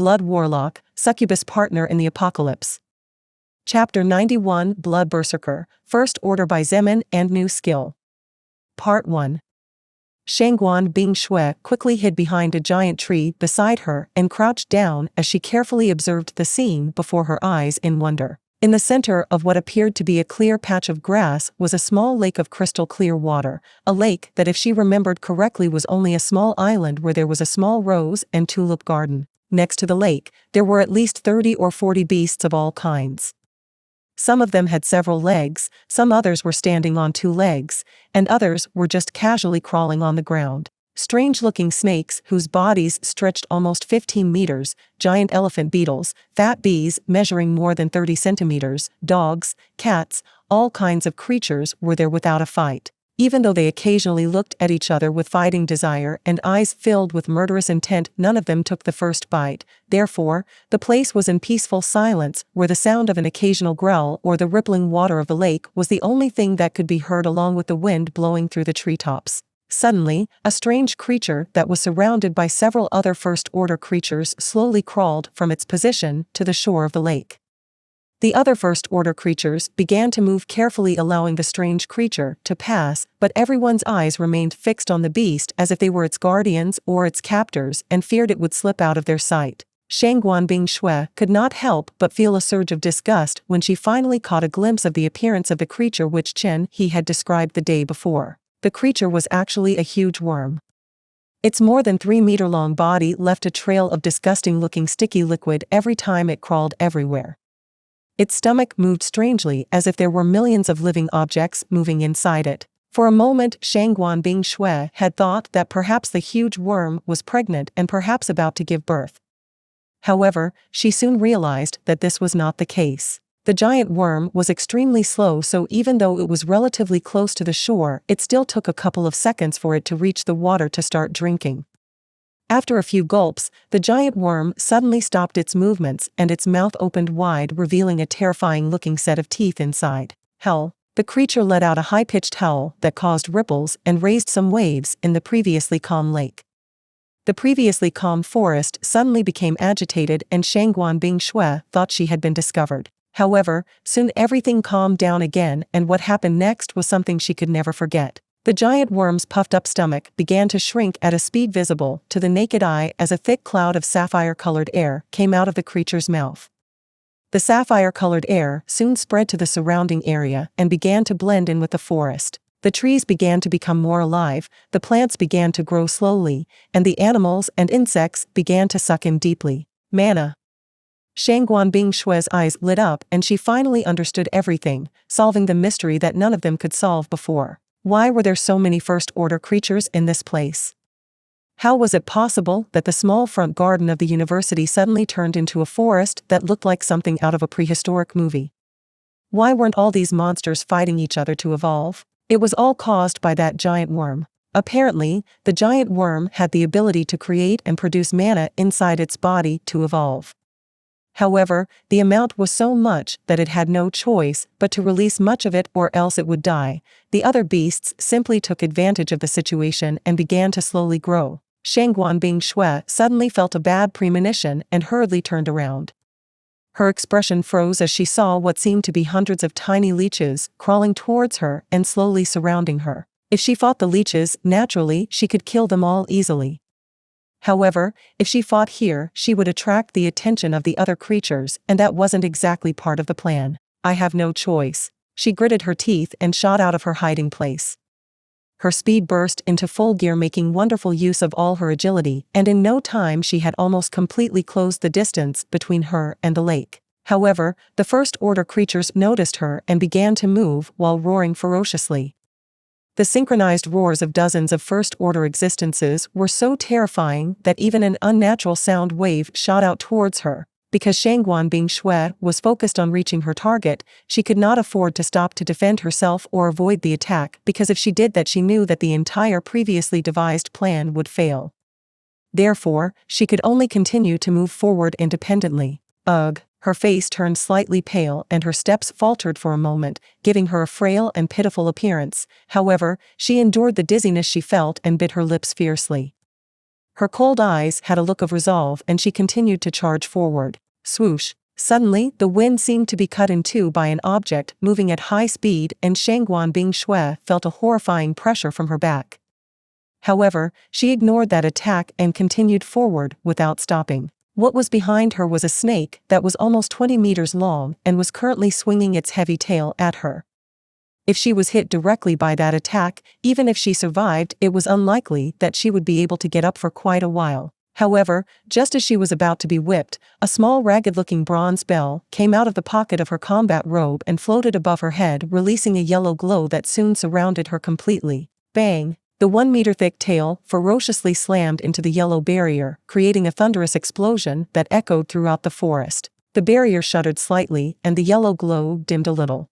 Blood Warlock, Succubus Partner in the Apocalypse. Chapter 91 Blood Berserker, First Order by Xietain and New Skill. Part 1. Shangguan Bing Shui quickly hid behind a giant tree beside her and crouched down as she carefully observed the scene before her eyes in wonder. In the center of what appeared to be a clear patch of grass was a small lake of crystal clear water, a lake that, if she remembered correctly, was only a small island where there was a small rose and tulip garden. Next to the lake, there were at least 30 or 40 beasts of all kinds. Some of them had several legs, some others were standing on 2 legs, and others were just casually crawling on the ground. Strange-looking snakes whose bodies stretched almost 15 meters, giant elephant beetles, fat bees measuring more than 30 centimeters, dogs, cats, all kinds of creatures were there without a fight. Even though they occasionally looked at each other with fighting desire and eyes filled with murderous intent, none of them took the first bite. Therefore, the place was in peaceful silence, where the sound of an occasional growl or the rippling water of the lake was the only thing that could be heard, along with the wind blowing through the treetops. Suddenly, a strange creature that was surrounded by several other first-order creatures slowly crawled from its position to the shore of the lake. The other first-order creatures began to move carefully, allowing the strange creature to pass, but everyone's eyes remained fixed on the beast as if they were its guardians or its captors and feared it would slip out of their sight. Shangguan Bing Shui could not help but feel a surge of disgust when she finally caught a glimpse of the appearance of the creature which he had described the day before. The creature was actually a huge worm. Its more than 3-meter-long body left a trail of disgusting-looking sticky liquid every time it crawled everywhere. Its stomach moved strangely, as if there were millions of living objects moving inside it. For a moment, Shangguan Bing Shui had thought that perhaps the huge worm was pregnant and perhaps about to give birth. However, she soon realized that this was not the case. The giant worm was extremely slow, so even though it was relatively close to the shore, it still took a couple of seconds for it to reach the water to start drinking. After a few gulps, the giant worm suddenly stopped its movements and its mouth opened wide, revealing a terrifying-looking set of teeth inside. Hell! The creature let out a high-pitched howl that caused ripples and raised some waves in the previously calm lake. The previously calm forest suddenly became agitated, and Shangguan Bing Shui thought she had been discovered. However, soon everything calmed down again, and what happened next was something she could never forget. The giant worm's puffed-up stomach began to shrink at a speed visible to the naked eye as a thick cloud of sapphire-colored air came out of the creature's mouth. The sapphire-colored air soon spread to the surrounding area and began to blend in with the forest. The trees began to become more alive, the plants began to grow slowly, and the animals and insects began to suck in deeply. Mana! Shangguan Bing Shui's eyes lit up and she finally understood everything, solving the mystery that none of them could solve before. Why were there so many first-order creatures in this place? How was it possible that the small front garden of the university suddenly turned into a forest that looked like something out of a prehistoric movie? Why weren't all these monsters fighting each other to evolve? It was all caused by that giant worm. Apparently, the giant worm had the ability to create and produce mana inside its body to evolve. However, the amount was so much that it had no choice but to release much of it or else it would die. The other beasts simply took advantage of the situation and began to slowly grow. Shangguan Bing Shui suddenly felt a bad premonition and hurriedly turned around. Her expression froze as she saw what seemed to be hundreds of tiny leeches crawling towards her and slowly surrounding her. If she fought the leeches, naturally she could kill them all easily. However, if she fought here, she would attract the attention of the other creatures, and that wasn't exactly part of the plan. I have no choice. She gritted her teeth and shot out of her hiding place. Her speed burst into full gear, making wonderful use of all her agility, and in no time she had almost completely closed the distance between her and the lake. However, the first-order creatures noticed her and began to move while roaring ferociously. The synchronized roars of dozens of first-order existences were so terrifying that even an unnatural sound wave shot out towards her. Because Shangguan Bing Shui was focused on reaching her target, she could not afford to stop to defend herself or avoid the attack, because if she did that, she knew that the entire previously devised plan would fail. Therefore, she could only continue to move forward independently. Ugh! Her face turned slightly pale and her steps faltered for a moment, giving her a frail and pitiful appearance. However, she endured the dizziness she felt and bit her lips fiercely. Her cold eyes had a look of resolve and she continued to charge forward. Swoosh! Suddenly, the wind seemed to be cut in two by an object moving at high speed and Shangguan Bingshui felt a horrifying pressure from her back. However, she ignored that attack and continued forward without stopping. What was behind her was a snake that was almost 20 meters long and was currently swinging its heavy tail at her. If she was hit directly by that attack, even if she survived, it was unlikely that she would be able to get up for quite a while. However, just as she was about to be whipped, a small ragged-looking bronze bell came out of the pocket of her combat robe and floated above her head, releasing a yellow glow that soon surrounded her completely. Bang! The 1-meter-thick tail ferociously slammed into the yellow barrier, creating a thunderous explosion that echoed throughout the forest. The barrier shuddered slightly and the yellow glow dimmed a little.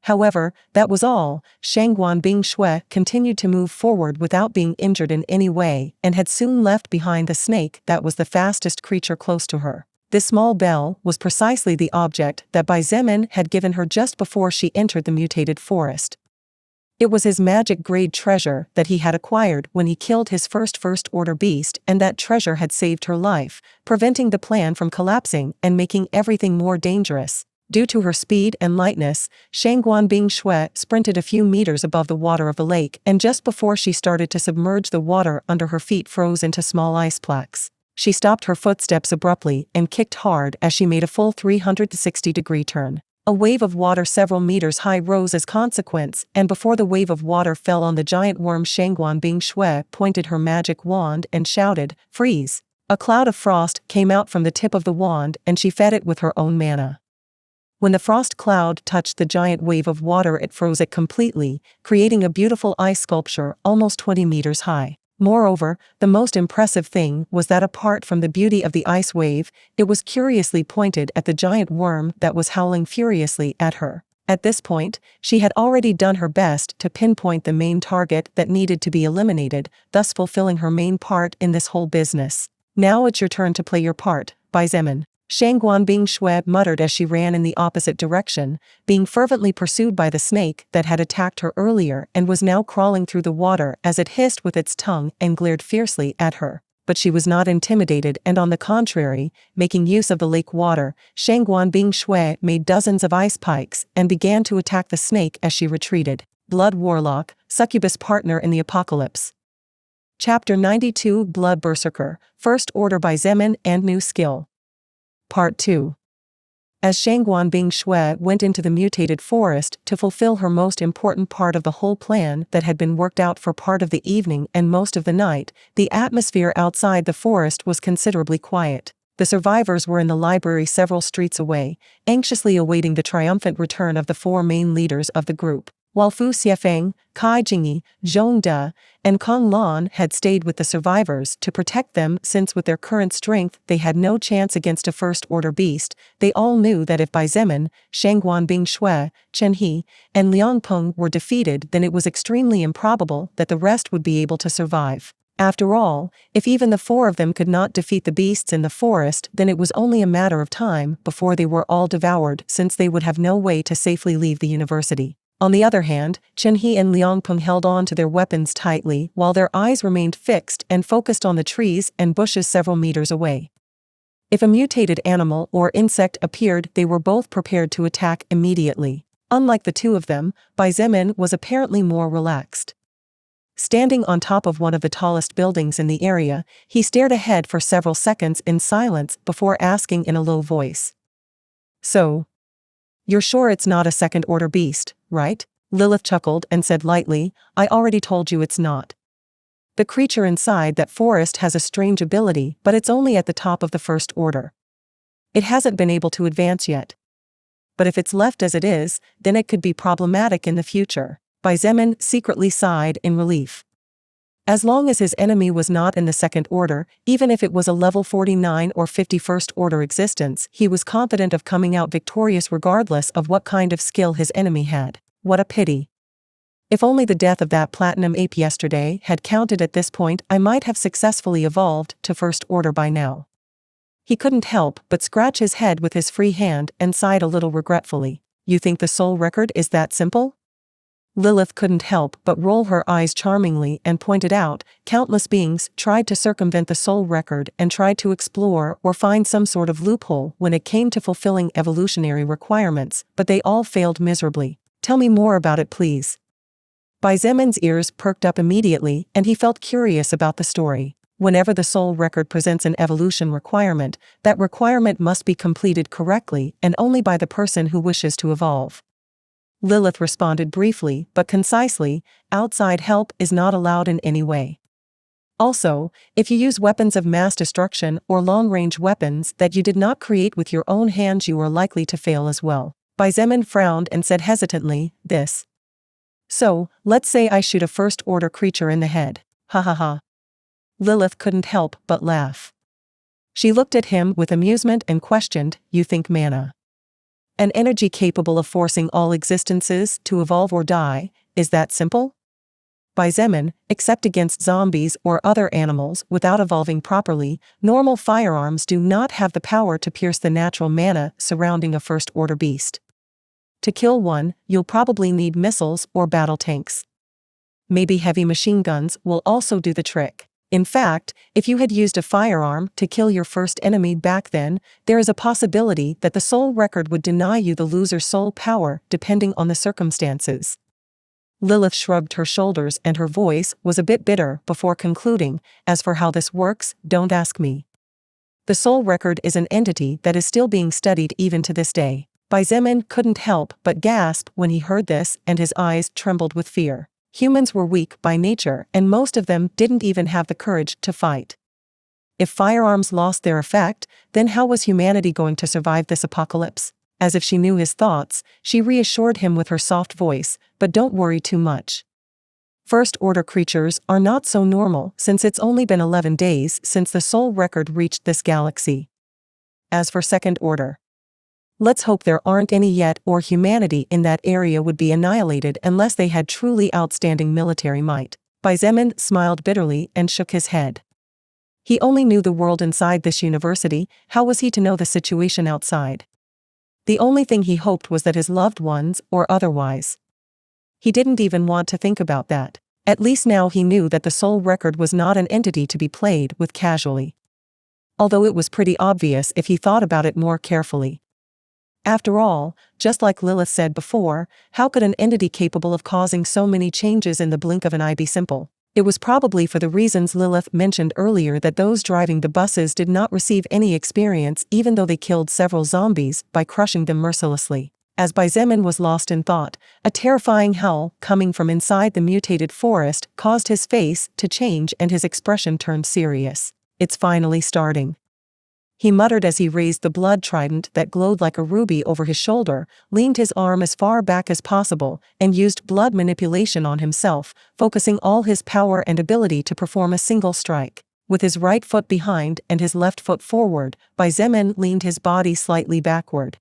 However, that was all. Shangguan Bingshui continued to move forward without being injured in any way and had soon left behind the snake that was the fastest creature close to her. This small bell was precisely the object that Bai Zemin had given her just before she entered the mutated forest. It was his magic-grade treasure that he had acquired when he killed his first-order beast, and that treasure had saved her life, preventing the plan from collapsing and making everything more dangerous. Due to her speed and lightness, Shangguan Bingshui sprinted a few meters above the water of the lake, and just before she started to submerge, the water under her feet froze into small ice plaques. She stopped her footsteps abruptly and kicked hard as she made a full 360-degree turn. A wave of water several meters high rose as consequence, and before the wave of water fell on the giant worm, Shangguan Bingshui pointed her magic wand and shouted, "Freeze!" A cloud of frost came out from the tip of the wand and she fed it with her own mana. When the frost cloud touched the giant wave of water, it froze it completely, creating a beautiful ice sculpture almost 20 meters high. Moreover, the most impressive thing was that apart from the beauty of the ice wave, it was curiously pointed at the giant worm that was howling furiously at her. At this point, she had already done her best to pinpoint the main target that needed to be eliminated, thus fulfilling her main part in this whole business. "Now it's your turn to play your part, Bai Zemin," Shangguan Bingshui muttered as she ran in the opposite direction, being fervently pursued by the snake that had attacked her earlier and was now crawling through the water as it hissed with its tongue and glared fiercely at her. But she was not intimidated, and on the contrary, making use of the lake water, Shangguan Bingshui made dozens of ice pikes and began to attack the snake as she retreated. Blood Warlock, Succubus Partner in the Apocalypse. Chapter 92 Blood Berserker, First Order by Zemin and New Skill. Part 2. As Shangguan Bingshui went into the mutated forest to fulfill her most important part of the whole plan that had been worked out for part of the evening and most of the night, the atmosphere outside the forest was considerably quiet. The survivors were in the library several streets away, anxiously awaiting the triumphant return of the four main leaders of the group. While Fu Xiefeng, Kai Jingyi, Zhong De, and Kong Lan had stayed with the survivors to protect them, since with their current strength they had no chance against a first-order beast, they all knew that if Bai Zemin, Shangguan Bingshui, Chen He, and Liang Peng were defeated, then it was extremely improbable that the rest would be able to survive. After all, if even the four of them could not defeat the beasts in the forest, then it was only a matter of time before they were all devoured, since they would have no way to safely leave the university. On the other hand, Chen He and Liang Peng held on to their weapons tightly while their eyes remained fixed and focused on the trees and bushes several meters away. If a mutated animal or insect appeared, they were both prepared to attack immediately. Unlike the two of them, Bai Zemin was apparently more relaxed. Standing on top of one of the tallest buildings in the area, he stared ahead for several seconds in silence before asking in a low voice, "So, you're sure it's not a second-order beast, right?" Lilith chuckled and said lightly, "I already told you it's not. The creature inside that forest has a strange ability, but it's only at the top of the first order. It hasn't been able to advance yet. But if it's left as it is, then it could be problematic in the future." Bai Zemin secretly sighed in relief. As long as his enemy was not in the second order, even if it was a level 49 or 51st order existence, he was confident of coming out victorious regardless of what kind of skill his enemy had. What a pity. If only the death of that platinum ape yesterday had counted at this point, I might have successfully evolved to first order by now. He couldn't help but scratch his head with his free hand and sighed a little regretfully. "You think the soul record is that simple?" Lilith couldn't help but roll her eyes charmingly and pointed out, countless beings tried to circumvent the soul record and tried to explore or find some sort of loophole when it came to fulfilling evolutionary requirements, but they all failed miserably. Tell me more about it, please. Xietain's ears perked up immediately and he felt curious about the story. Whenever the soul record presents an evolution requirement, that requirement must be completed correctly and only by the person who wishes to evolve. Lilith responded briefly but concisely, outside help is not allowed in any way. Also, if you use weapons of mass destruction or long-range weapons that you did not create with your own hands, you are likely to fail as well. Xietain frowned and said hesitantly, this. So, let's say I shoot a first-order creature in the head. Ha ha ha. Lilith couldn't help but laugh. She looked at him with amusement and questioned, you think mana? An energy capable of forcing all existences to evolve or die, is that simple? Xietain, except against zombies or other animals without evolving properly, normal firearms do not have the power to pierce the natural mana surrounding a first-order beast. To kill one, you'll probably need missiles or battle tanks. Maybe heavy machine guns will also do the trick. In fact, if you had used a firearm to kill your first enemy back then, there is a possibility that the soul record would deny you the loser's soul power depending on the circumstances. Lilith shrugged her shoulders and her voice was a bit bitter before concluding, as for how this works, don't ask me. The soul record is an entity that is still being studied even to this day. Xietain couldn't help but gasp when he heard this and his eyes trembled with fear. Humans were weak by nature and most of them didn't even have the courage to fight. If firearms lost their effect, then how was humanity going to survive this apocalypse? As if she knew his thoughts, she reassured him with her soft voice, but don't worry too much. First-order creatures are not so normal since it's only been 11 days since the soul record reached this galaxy. As for second order, let's hope there aren't any yet, or humanity in that area would be annihilated unless they had truly outstanding military might. Xietain smiled bitterly and shook his head. He only knew the world inside this university, how was he to know the situation outside? The only thing he hoped was that his loved ones, or otherwise. He didn't even want to think about that. At least now he knew that the soul record was not an entity to be played with casually. Although it was pretty obvious if he thought about it more carefully. After all, just like Lilith said before, how could an entity capable of causing so many changes in the blink of an eye be simple? It was probably for the reasons Lilith mentioned earlier that those driving the buses did not receive any experience even though they killed several zombies by crushing them mercilessly. As Xietain was lost in thought, a terrifying howl coming from inside the mutated forest caused his face to change and his expression turned serious. It's finally starting. He muttered as he raised the blood trident that glowed like a ruby over his shoulder, leaned his arm as far back as possible, and used blood manipulation on himself, focusing all his power and ability to perform a single strike. With his right foot behind and his left foot forward, Xietain leaned his body slightly backward.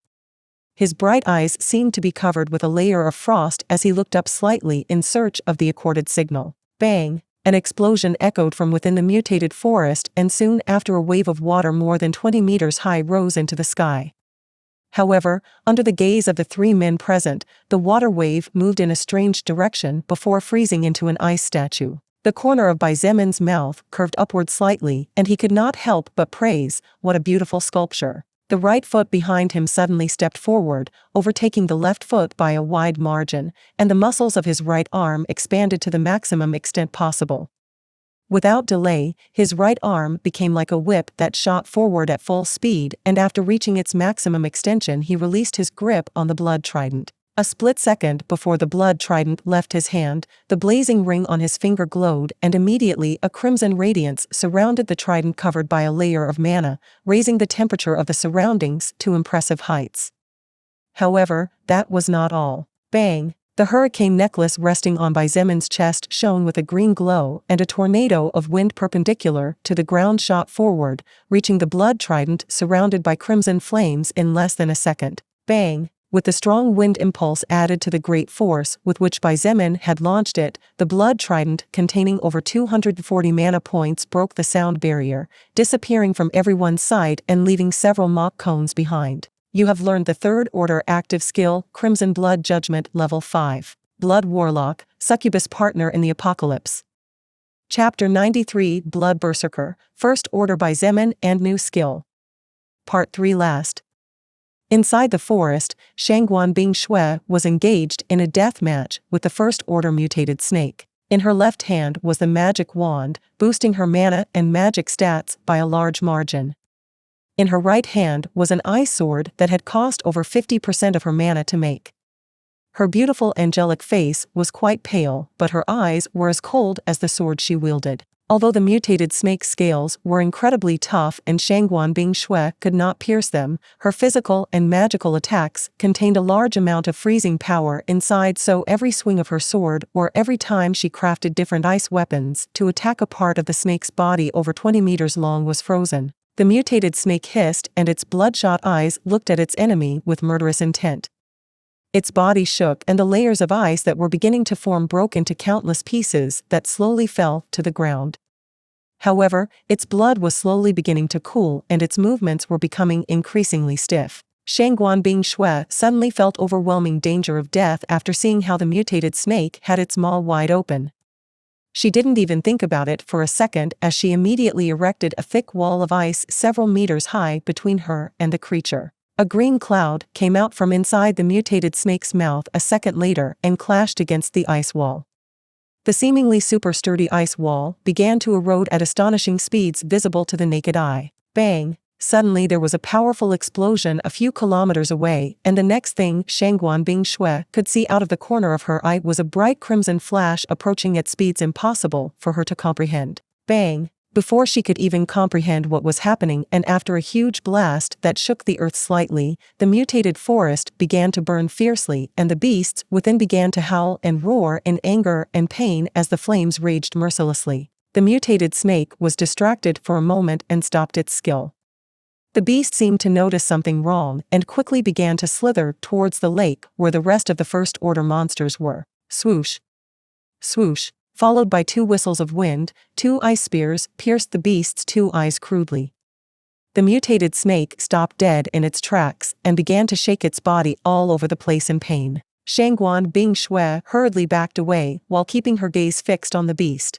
His bright eyes seemed to be covered with a layer of frost as he looked up slightly in search of the accorded signal. Bang! An explosion echoed from within the mutated forest and soon after a wave of water more than 20 meters high rose into the sky. However, under the gaze of the three men present, the water wave moved in a strange direction before freezing into an ice statue. The corner of Xietain's mouth curved upward slightly and he could not help but praise, what a beautiful sculpture. The right foot behind him suddenly stepped forward, overtaking the left foot by a wide margin, and the muscles of his right arm expanded to the maximum extent possible. Without delay, his right arm became like a whip that shot forward at full speed, and after reaching its maximum extension he released his grip on the blood trident. A split second before the blood trident left his hand, the blazing ring on his finger glowed and immediately a crimson radiance surrounded the trident covered by a layer of mana, raising the temperature of the surroundings to impressive heights. However, that was not all. Bang! The hurricane necklace resting on Xietain's chest shone with a green glow and a tornado of wind perpendicular to the ground shot forward, reaching the blood trident surrounded by crimson flames in less than a second. Bang! With the strong wind impulse added to the great force with which Xietain had launched it, the blood trident containing over 240 mana points broke the sound barrier, disappearing from everyone's sight and leaving several mock cones behind. You have learned the third order active skill, Crimson Blood Judgment level 5. Blood Warlock, Succubus Partner in the Apocalypse. Chapter 93 Blood Berserker, First Order by Xietain and New Skill. Part 3 Last. Inside the forest, Shangguan Bing Shui was engaged in a death match with the First Order mutated snake. In her left hand was the magic wand, boosting her mana and magic stats by a large margin. In her right hand was an ice sword that had cost over 50% of her mana to make. Her beautiful angelic face was quite pale, but her eyes were as cold as the sword she wielded. Although the mutated snake's scales were incredibly tough and Shangguan Bing Shui could not pierce them, her physical and magical attacks contained a large amount of freezing power inside, so every swing of her sword or every time she crafted different ice weapons to attack a part of the snake's body over 20 meters long was frozen. The mutated snake hissed and its bloodshot eyes looked at its enemy with murderous intent. Its body shook and the layers of ice that were beginning to form broke into countless pieces that slowly fell to the ground. However, its blood was slowly beginning to cool and its movements were becoming increasingly stiff. Shangguan Bing Shui suddenly felt overwhelming danger of death after seeing how the mutated snake had its maw wide open. She didn't even think about it for a second as she immediately erected a thick wall of ice several meters high between her and the creature. A green cloud came out from inside the mutated snake's mouth a second later and clashed against the ice wall. The seemingly super sturdy ice wall began to erode at astonishing speeds visible to the naked eye. Bang! Suddenly there was a powerful explosion a few kilometers away, and the next thing Shangguan Bing Shui could see out of the corner of her eye was a bright crimson flash approaching at speeds impossible for her to comprehend. Bang! Before she could even comprehend what was happening, and after a huge blast that shook the earth slightly, the mutated forest began to burn fiercely and the beasts within began to howl and roar in anger and pain as the flames raged mercilessly. The mutated snake was distracted for a moment and stopped its skill. The beast seemed to notice something wrong and quickly began to slither towards the lake where the rest of the First Order monsters were. Swoosh! Swoosh! Followed by two whistles of wind, two ice spears pierced the beast's two eyes crudely. The mutated snake stopped dead in its tracks and began to shake its body all over the place in pain. Shangguan Bing Shui hurriedly backed away while keeping her gaze fixed on the beast.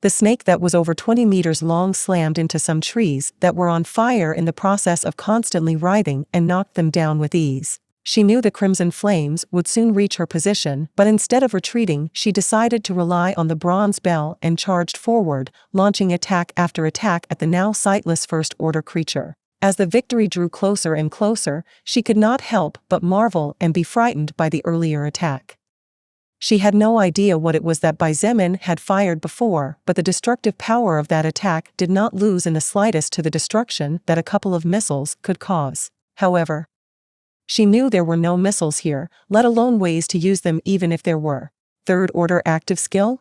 The snake that was over 20 meters long slammed into some trees that were on fire in the process of constantly writhing and knocked them down with ease. She knew the crimson flames would soon reach her position, but instead of retreating, she decided to rely on the bronze bell and charged forward, launching attack after attack at the now sightless First Order creature. As the victory drew closer and closer, she could not help but marvel and be frightened by the earlier attack. She had no idea what it was that Xietain had fired before, but the destructive power of that attack did not lose in the slightest to the destruction that a couple of missiles could cause. However, she knew there were no missiles here, let alone ways to use them even if there were. Third Order active skill?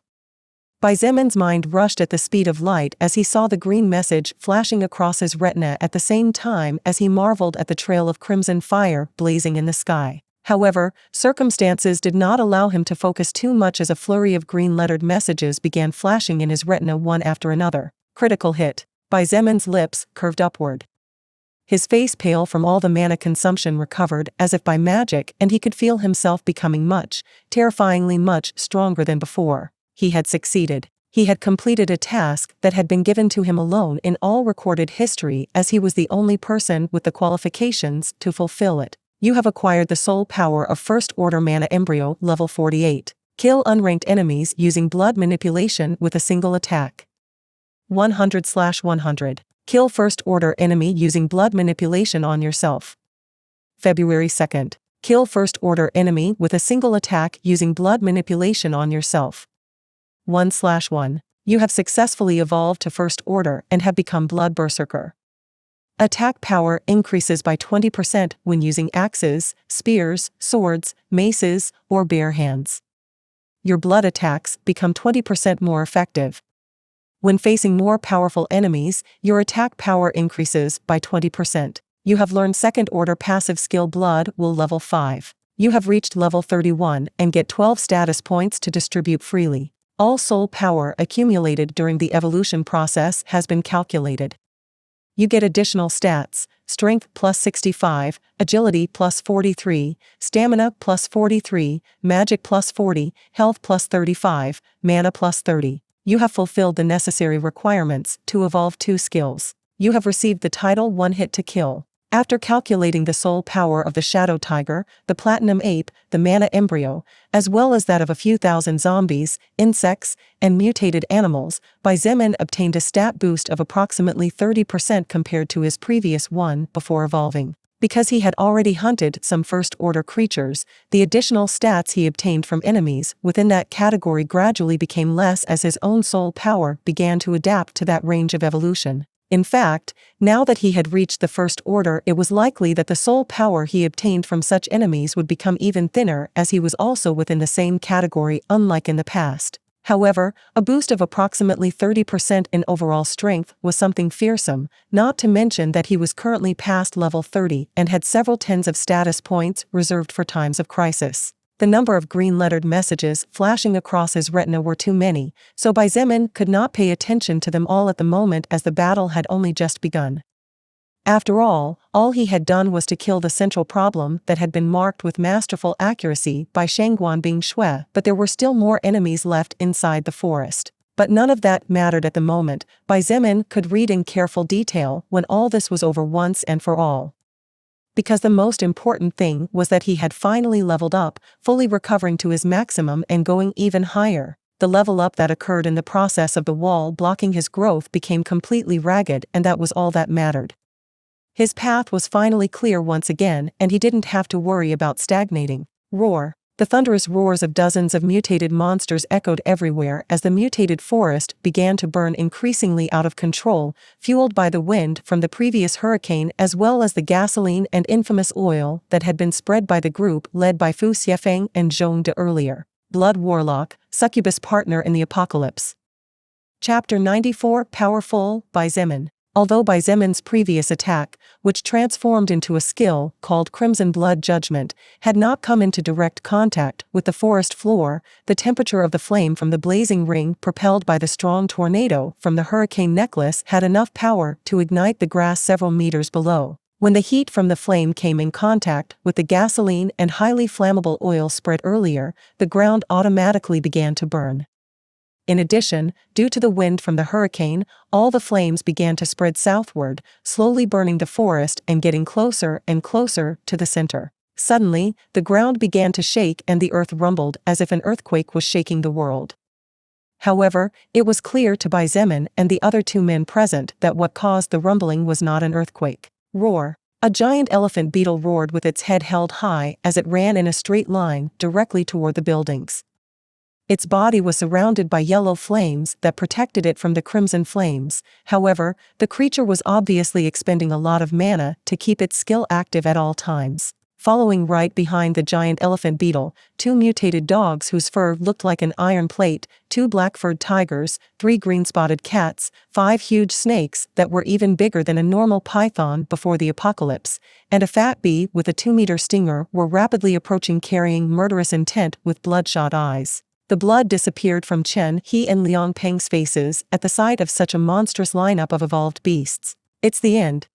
Xietain's mind rushed at the speed of light as he saw the green message flashing across his retina at the same time as he marveled at the trail of crimson fire blazing in the sky. However, circumstances did not allow him to focus too much as a flurry of green-lettered messages began flashing in his retina one after another. Critical hit. Xietain's lips curved upward. His face, pale from all the mana consumption, recovered as if by magic, and he could feel himself becoming much, terrifyingly much stronger than before. He had succeeded. He had completed a task that had been given to him alone in all recorded history, as he was the only person with the qualifications to fulfill it. You have acquired the soul power of First Order Mana Embryo, level 48. Kill unranked enemies using blood manipulation with a single attack. 100/100. Kill First Order enemy using blood manipulation on yourself. February 2nd. Kill First Order enemy with a single attack using blood manipulation on yourself. 1/1. You have successfully evolved to First Order and have become Blood Berserker. Attack power increases by 20% when using axes, spears, swords, maces, or bare hands. Your blood attacks become 20% more effective. When facing more powerful enemies, your attack power increases by 20%. You have learned Second Order passive skill Blood will level 5. You have reached level 31 and get 12 status points to distribute freely. All soul power accumulated during the evolution process has been calculated. You get additional stats: Strength plus 65, Agility plus 43, Stamina plus 43, Magic plus 40, Health plus 35, Mana plus 30. You have fulfilled the necessary requirements to evolve 2 skills. You have received the title One Hit to Kill. After calculating the soul power of the Shadow Tiger, the Platinum Ape, the Mana Embryo, as well as that of a few thousand zombies, insects, and mutated animals, Xietain obtained a stat boost of approximately 30% compared to his previous one before evolving. Because he had already hunted some first-order creatures, the additional stats he obtained from enemies within that category gradually became less as his own soul power began to adapt to that range of evolution. In fact, now that he had reached the First Order, it was likely that the soul power he obtained from such enemies would become even thinner, as he was also within the same category, unlike in the past. However, a boost of approximately 30% in overall strength was something fearsome, not to mention that he was currently past level 30 and had several tens of status points reserved for times of crisis. The number of green-lettered messages flashing across his retina were too many, so Xietain could not pay attention to them all at the moment, as the battle had only just begun. After all he had done was to kill the central problem that had been marked with masterful accuracy by Shangguan Bing Shui, but there were still more enemies left inside the forest. But none of that mattered at the moment. Xietain could read in careful detail when all this was over once and for all. Because the most important thing was that he had finally leveled up, fully recovering to his maximum and going even higher. The level up that occurred in the process of the wall blocking his growth became completely ragged, and that was all that mattered. His path was finally clear once again, and he didn't have to worry about stagnating. Roar! The thunderous roars of dozens of mutated monsters echoed everywhere as the mutated forest began to burn increasingly out of control, fueled by the wind from the previous hurricane as well as the gasoline and infamous oil that had been spread by the group led by Fu Xiefeng and Zhong De earlier. Blood Warlock, Succubus Partner in the Apocalypse. Chapter 94. Powerful, Xietain. Although Xietain's previous attack, which transformed into a skill called Crimson Blood Judgment, had not come into direct contact with the forest floor, the temperature of the flame from the blazing ring propelled by the strong tornado from the hurricane necklace had enough power to ignite the grass several meters below. When the heat from the flame came in contact with the gasoline and highly flammable oil spread earlier, the ground automatically began to burn. In addition, due to the wind from the hurricane, all the flames began to spread southward, slowly burning the forest and getting closer and closer to the center. Suddenly, the ground began to shake and the earth rumbled as if an earthquake was shaking the world. However, it was clear to Xietain and the other 2 men present that what caused the rumbling was not an earthquake. Roar! A giant elephant beetle roared with its head held high as it ran in a straight line directly toward the buildings. Its body was surrounded by yellow flames that protected it from the crimson flames. However, the creature was obviously expending a lot of mana to keep its skill active at all times. Following right behind the giant elephant beetle, 2 mutated dogs whose fur looked like an iron plate, 2 black-furred tigers, 3 green-spotted cats, 5 huge snakes that were even bigger than a normal python before the apocalypse, and a fat bee with a 2-meter stinger were rapidly approaching, carrying murderous intent with bloodshot eyes. The blood disappeared from Chen He and Liang Peng's faces at the sight of such a monstrous lineup of evolved beasts. It's the end.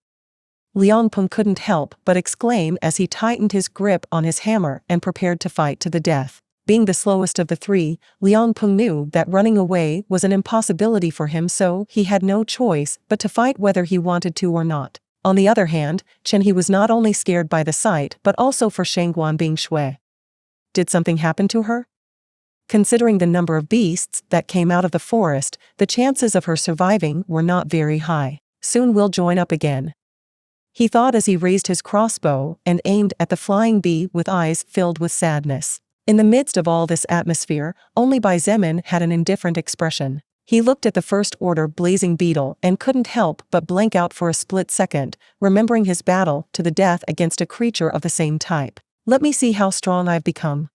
Liang Peng couldn't help but exclaim as he tightened his grip on his hammer and prepared to fight to the death. Being the slowest of the 3, Liang Peng knew that running away was an impossibility for him, so he had no choice but to fight whether he wanted to or not. On the other hand, Chen He was not only scared by the sight but also for Shangguan Bing Shui. Did something happen to her? Considering the number of beasts that came out of the forest, the chances of her surviving were not very high. Soon we'll join up again, he thought as he raised his crossbow and aimed at the flying bee with eyes filled with sadness. In the midst of all this atmosphere, only Xietain had an indifferent expression. He looked at the First Order blazing beetle and couldn't help but blank out for a split second, remembering his battle to the death against a creature of the same type. Let me see how strong I've become,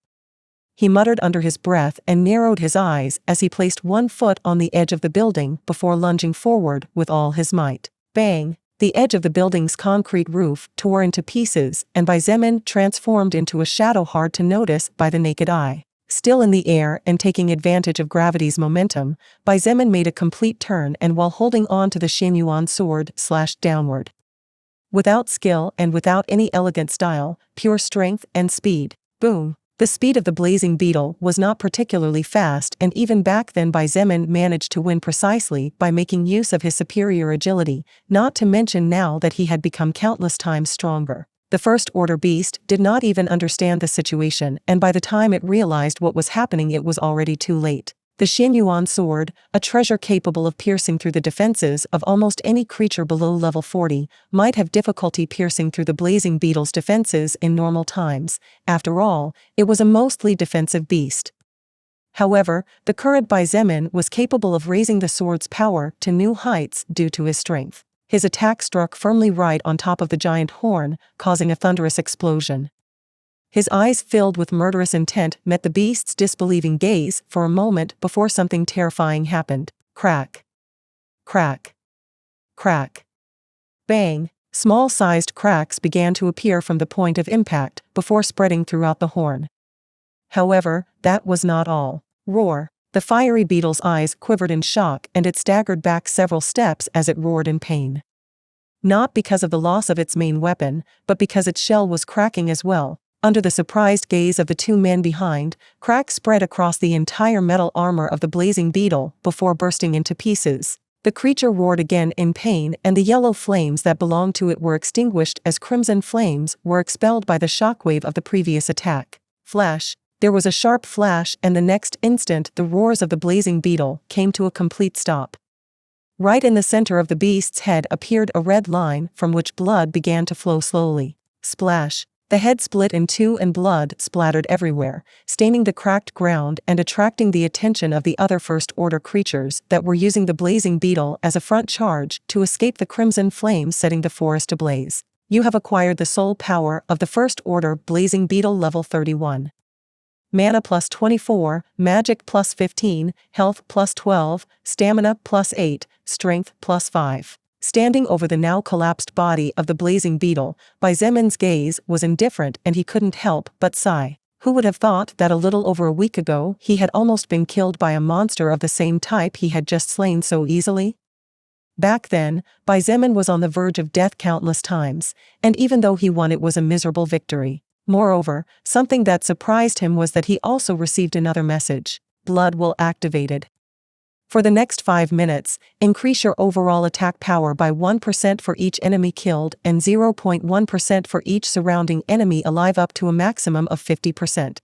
he muttered under his breath and narrowed his eyes as he placed 1 foot on the edge of the building before lunging forward with all his might. Bang! The edge of the building's concrete roof tore into pieces and Xietain transformed into a shadow hard to notice by the naked eye. Still in the air and taking advantage of gravity's momentum, Xietain made a complete turn and while holding on to the Xietain sword, slashed downward. Without skill and without any elegant style, pure strength and speed. Boom! The speed of the blazing beetle was not particularly fast, and even back then Xietain managed to win precisely by making use of his superior agility, not to mention now that he had become countless times stronger. The First Order beast did not even understand the situation, and by the time it realized what was happening it was already too late. The Xietain sword, a treasure capable of piercing through the defenses of almost any creature below level 40, might have difficulty piercing through the blazing beetle's defenses in normal times. After all, it was a mostly defensive beast. However, the current Xietain was capable of raising the sword's power to new heights due to his strength. His attack struck firmly right on top of the giant horn, causing a thunderous explosion. His eyes filled with murderous intent met the beast's disbelieving gaze for a moment before something terrifying happened. Crack. Crack. Crack. Bang! Small-sized cracks began to appear from the point of impact before spreading throughout the horn. However, that was not all. Roar! The fiery beetle's eyes quivered in shock and it staggered back several steps as it roared in pain. Not because of the loss of its main weapon, but because its shell was cracking as well. Under the surprised gaze of the two men behind, cracks spread across the entire metal armor of the blazing beetle before bursting into pieces. The creature roared again in pain and the yellow flames that belonged to it were extinguished as crimson flames were expelled by the shockwave of the previous attack. Flash! There was a sharp flash and the next instant the roars of the blazing beetle came to a complete stop. Right in the center of the beast's head appeared a red line from which blood began to flow slowly. Splash! The head split in two and blood splattered everywhere, staining the cracked ground and attracting the attention of the other First Order creatures that were using the blazing beetle as a front charge to escape the crimson flames setting the forest ablaze. You have acquired the soul power of the First Order blazing beetle level 31. Mana plus 24, magic plus 15, health plus 12, stamina plus 8, strength plus 5. Standing over the now collapsed body of the blazing beetle, Xietain's gaze was indifferent and he couldn't help but sigh. Who would have thought that a little over a week ago he had almost been killed by a monster of the same type he had just slain so easily? Back then, Xietain was on the verge of death countless times, and even though he won it was a miserable victory. Moreover, something that surprised him was that he also received another message. Blood will activated. For the next 5 minutes, increase your overall attack power by 1% for each enemy killed and 0.1% for each surrounding enemy alive up to a maximum of 50%.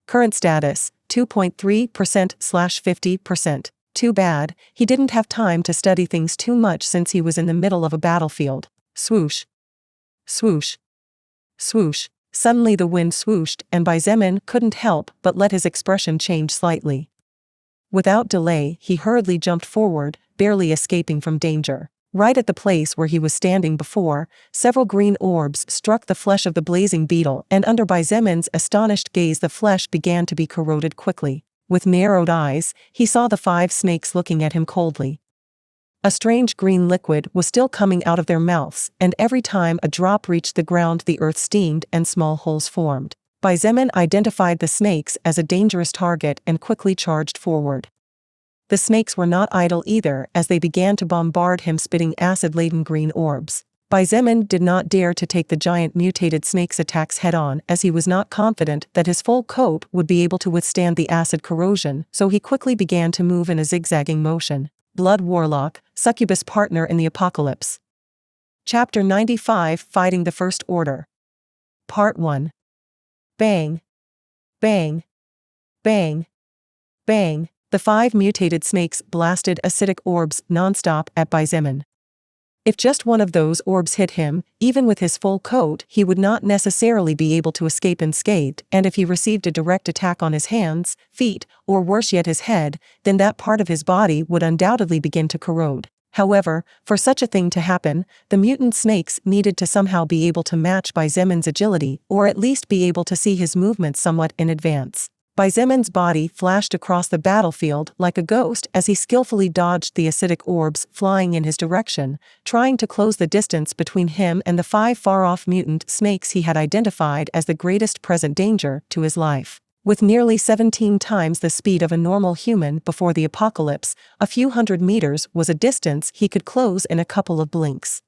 Current status, 2.3%/50%. Too bad, he didn't have time to study things too much since he was in the middle of a battlefield. Swoosh. Swoosh. Swoosh. Suddenly the wind swooshed and Xietain couldn't help but let his expression change slightly. Without delay, he hurriedly jumped forward, barely escaping from danger. Right at the place where he was standing before, several green orbs struck the flesh of the blazing beetle and under Xietan's astonished gaze the flesh began to be corroded quickly. With narrowed eyes, he saw the 5 snakes looking at him coldly. A strange green liquid was still coming out of their mouths, and every time a drop reached the ground the earth steamed and small holes formed. Xietain identified the snakes as a dangerous target and quickly charged forward. The snakes were not idle either as they began to bombard him spitting acid-laden green orbs. Xietain did not dare to take the giant mutated snake's attacks head-on as he was not confident that his full coat would be able to withstand the acid corrosion, so he quickly began to move in a zigzagging motion. Blood Warlock, Succubus Partner in the Apocalypse. Chapter 95 Fighting the First Order. Part 1. Bang. Bang. Bang. Bang. The 5 mutated snakes blasted acidic orbs non-stop at Xietain. If just one of those orbs hit him, even with his full coat, he would not necessarily be able to escape unscathed, and if he received a direct attack on his hands, feet, or worse yet his head, then that part of his body would undoubtedly begin to corrode. However, for such a thing to happen, the mutant snakes needed to somehow be able to match Xietan's agility, or at least be able to see his movements somewhat in advance. Xietan's body flashed across the battlefield like a ghost as he skillfully dodged the acidic orbs flying in his direction, trying to close the distance between him and the 5 far-off mutant snakes he had identified as the greatest present danger to his life. With nearly 17 times the speed of a normal human before the apocalypse, a few hundred meters was a distance he could close in a couple of blinks.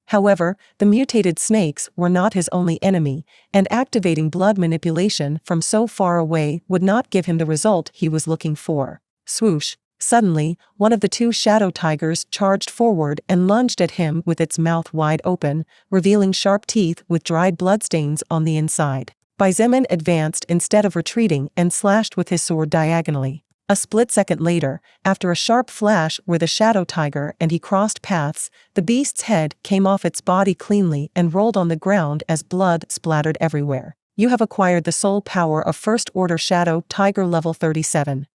However, the mutated snakes were not his only enemy, and activating blood manipulation from so far away would not give him the result he was looking for. Swoosh! Suddenly, one of the two shadow tigers charged forward and lunged at him with its mouth wide open, revealing sharp teeth with dried bloodstains on the inside. Xietain advanced instead of retreating and slashed with his sword diagonally. A split second later, after a sharp flash where the shadow tiger and he crossed paths, the beast's head came off its body cleanly and rolled on the ground as blood splattered everywhere. You have acquired the soul power of First Order Shadow Tiger level 37.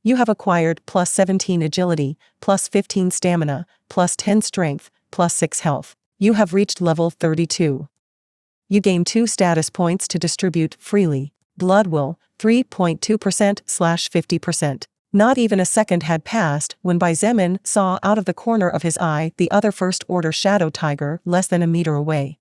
You have acquired plus 17 agility, plus 15 stamina, plus 10 strength, plus 6 health. You have reached level 32. You gain 2 status points to distribute freely. Blood will, 3.2%/50%. Not even a second had passed when Xietain saw out of the corner of his eye the other First Order Shadow Tiger less than a meter away.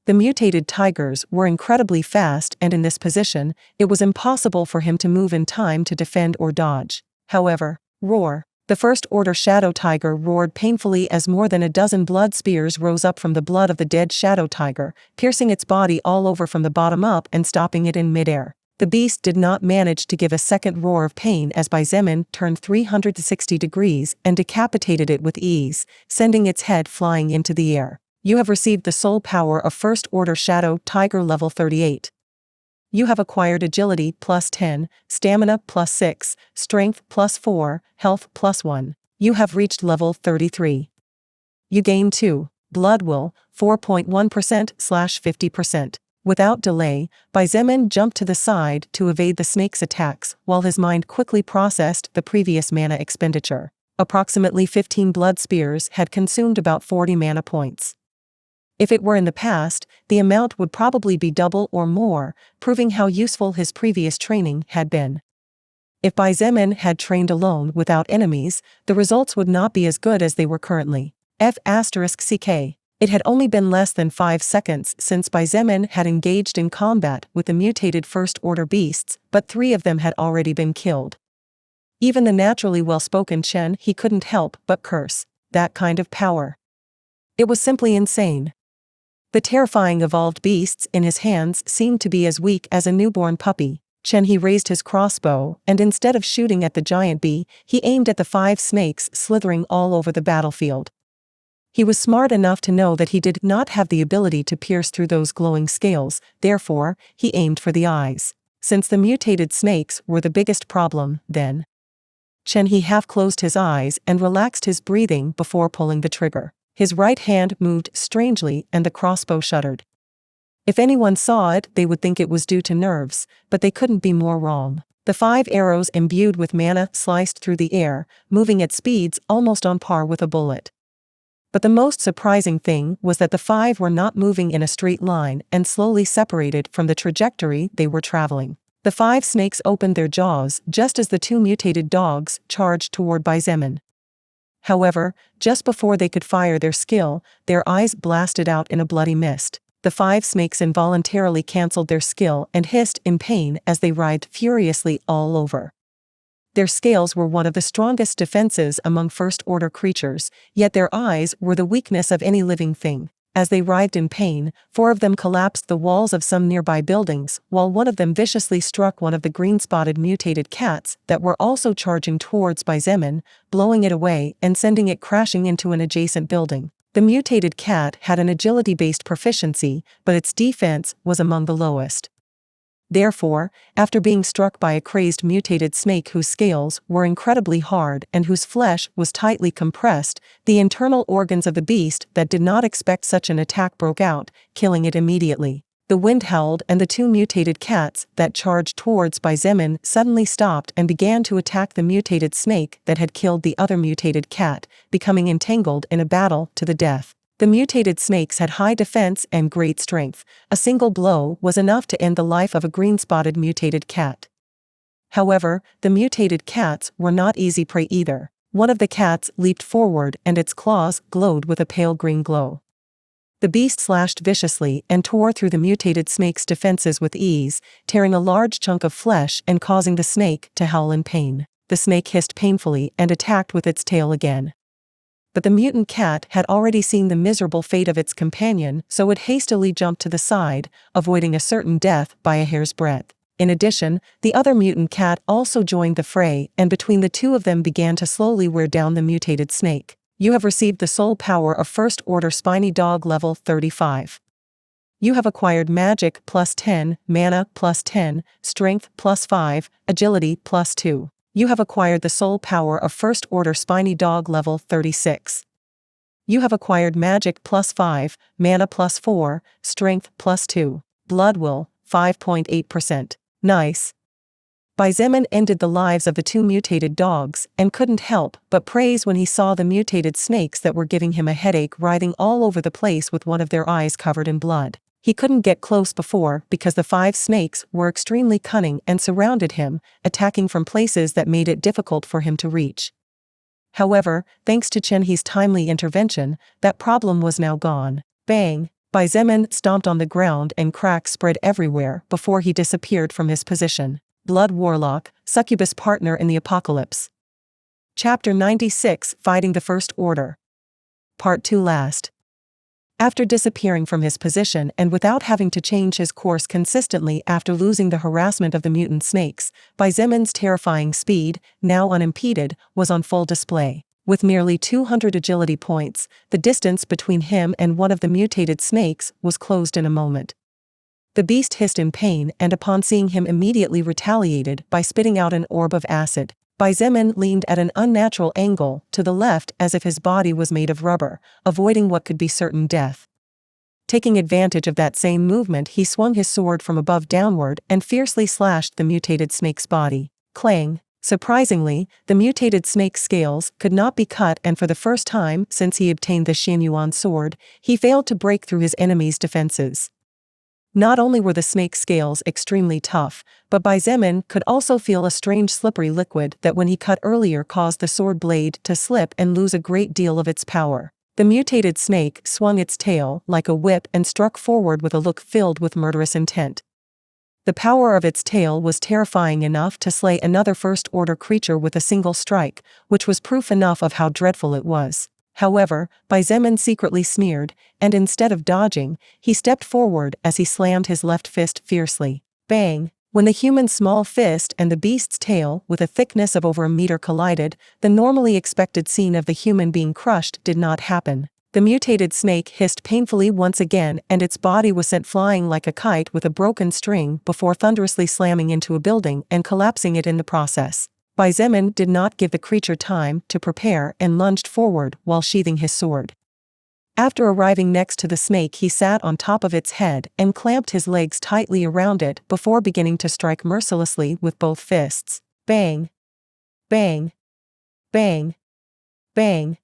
The mutated tigers were incredibly fast, and in this position, it was impossible for him to move in time to defend or dodge. However, roar! The First Order Shadow Tiger roared painfully as more than a dozen blood spears rose up from the blood of the dead Shadow Tiger, piercing its body all over from the bottom up and stopping it in midair. The beast did not manage to give a second roar of pain as Xietain turned 360 degrees and decapitated it with ease, sending its head flying into the air. You have received the soul power of First Order Shadow Tiger level 38. You have acquired agility plus 10, stamina plus 6, strength plus 4, health plus 1. You have reached level 33. You gain 2, blood will, 4.1%/50%. Without delay, Xietain jumped to the side to evade the snake's attacks while his mind quickly processed the previous mana expenditure. Approximately 15 blood spears had consumed about 40 mana points. If it were in the past, the amount would probably be double or more, proving how useful his previous training had been. If Xietain had trained alone without enemies, the results would not be as good as they were currently. F***ck. It had only been less than 5 seconds since Xietain had engaged in combat with the mutated First Order beasts, but 3 of them had already been killed. Even the naturally well-spoken Chen he couldn't help but curse. That kind of power. It was simply insane. The terrifying evolved beasts in his hands seemed to be as weak as a newborn puppy. Chen he raised his crossbow, and instead of shooting at the giant bee, he aimed at the 5 snakes slithering all over the battlefield. He was smart enough to know that he did not have the ability to pierce through those glowing scales, therefore, he aimed for the eyes. Since the mutated snakes were the biggest problem, then Chen he half closed his eyes and relaxed his breathing before pulling the trigger. His right hand moved strangely and the crossbow shuddered. If anyone saw it, they would think it was due to nerves, but they couldn't be more wrong. The 5 arrows imbued with mana sliced through the air, moving at speeds almost on par with a bullet. But the most surprising thing was that the 5 were not moving in a straight line and slowly separated from the trajectory they were traveling. The 5 snakes opened their jaws just as the 2 mutated dogs charged toward Xietain. However, just before they could fire their skill, their eyes blasted out in a bloody mist. The 5 snakes involuntarily canceled their skill and hissed in pain as they writhed furiously all over. Their scales were one of the strongest defenses among First Order creatures, yet their eyes were the weakness of any living thing. As they writhed in pain, 4 of them collapsed the walls of some nearby buildings, while one of them viciously struck one of the green-spotted mutated cats that were also charging towards Xietain, blowing it away and sending it crashing into an adjacent building. The mutated cat had an agility-based proficiency, but its defense was among the lowest. Therefore, after being struck by a crazed mutated snake whose scales were incredibly hard and whose flesh was tightly compressed, the internal organs of the beast that did not expect such an attack broke out, killing it immediately. The wind howled and the 2 mutated cats that charged towards Xietain suddenly stopped and began to attack the mutated snake that had killed the other mutated cat, becoming entangled in a battle to the death. The mutated snakes had high defense and great strength. A single blow was enough to end the life of a green-spotted mutated cat. However, the mutated cats were not easy prey either. One of the cats leaped forward and its claws glowed with a pale green glow. The beast slashed viciously and tore through the mutated snake's defenses with ease, tearing a large chunk of flesh and causing the snake to howl in pain. The snake hissed painfully and attacked with its tail again. But the mutant cat had already seen the miserable fate of its companion, so it hastily jumped to the side, avoiding a certain death by a hair's breadth. In addition, the other mutant cat also joined the fray, and between the two of them began to slowly wear down the mutated snake. You have received the soul power of First Order Spiny Dog level 35. You have acquired magic +10, mana +10, strength +5, agility +2. You have acquired the soul power of First Order Spiny Dog level 36. You have acquired magic +5, mana +4, strength +2. Blood will, 5.8%. Nice. Xietain ended the lives of the two mutated dogs and couldn't help but praise when he saw the mutated snakes that were giving him a headache writhing all over the place with one of their eyes covered in blood. He couldn't get close before because the 5 snakes were extremely cunning and surrounded him, attacking from places that made it difficult for him to reach. However, thanks to Chen-He's timely intervention, that problem was now gone. Bang! Xietain stomped on the ground and cracks spread everywhere before he disappeared from his position. Blood Warlock, Succubus Partner in the Apocalypse. Chapter 96, Fighting the First Order. Part 2 last. After disappearing from his position and without having to change his course consistently after losing the harassment of the mutant snakes, Xietan's terrifying speed, now unimpeded, was on full display. With merely 200 agility points, the distance between him and one of the mutated snakes was closed in a moment. The beast hissed in pain and upon seeing him immediately retaliated by spitting out an orb of acid. Xietain leaned at an unnatural angle to the left as if his body was made of rubber, avoiding what could be certain death. Taking advantage of that same movement, he swung his sword from above downward and fiercely slashed the mutated snake's body. Clang! Surprisingly, the mutated snake's scales could not be cut, and for the first time since he obtained the Xianyuan sword, he failed to break through his enemy's defenses. Not only were the snake's scales extremely tough, but Xietain could also feel a strange slippery liquid that when he cut earlier caused the sword blade to slip and lose a great deal of its power. The mutated snake swung its tail like a whip and struck forward with a look filled with murderous intent. The power of its tail was terrifying enough to slay another first-order creature with a single strike, which was proof enough of how dreadful it was. However, Xietain secretly sneered, and instead of dodging, he stepped forward as he slammed his left fist fiercely. Bang! When the human's small fist and the beast's tail with a thickness of over a meter collided, the normally expected scene of the human being crushed did not happen. The mutated snake hissed painfully once again and its body was sent flying like a kite with a broken string before thunderously slamming into a building and collapsing it in the process. Xietain did not give the creature time to prepare and lunged forward while sheathing his sword. After arriving next to the snake, he sat on top of its head and clamped his legs tightly around it before beginning to strike mercilessly with both fists. Bang! Bang! Bang! Bang!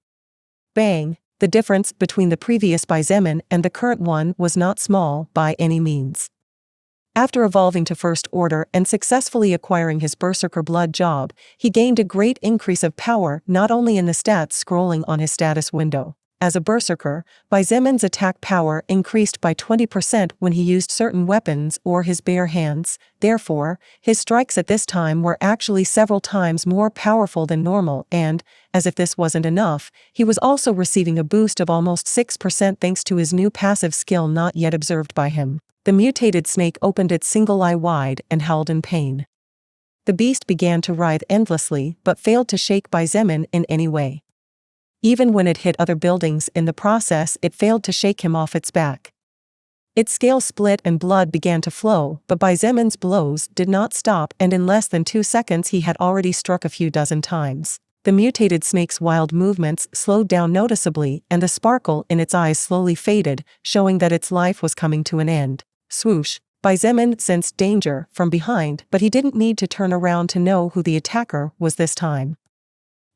Bang! The difference between the previous Xietain and the current one was not small by any means. After evolving to First Order and successfully acquiring his Berserker Blood job, he gained a great increase of power not only in the stats scrolling on his status window. As a Berserker, Xietan's attack power increased by 20% when he used certain weapons or his bare hands. Therefore, his strikes at this time were actually several times more powerful than normal and, as if this wasn't enough, he was also receiving a boost of almost 6% thanks to his new passive skill not yet observed by him. The mutated snake opened its single eye wide and howled in pain. The beast began to writhe endlessly but failed to shake Xietain in any way. Even when it hit other buildings in the process, it failed to shake him off its back. Its scales split and blood began to flow, but Xietan's blows did not stop, and in less than 2 seconds he had already struck a few dozen times. The mutated snake's wild movements slowed down noticeably and the sparkle in its eyes slowly faded, showing that its life was coming to an end. Swoosh! Xietain sensed danger from behind, but he didn't need to turn around to know who the attacker was this time.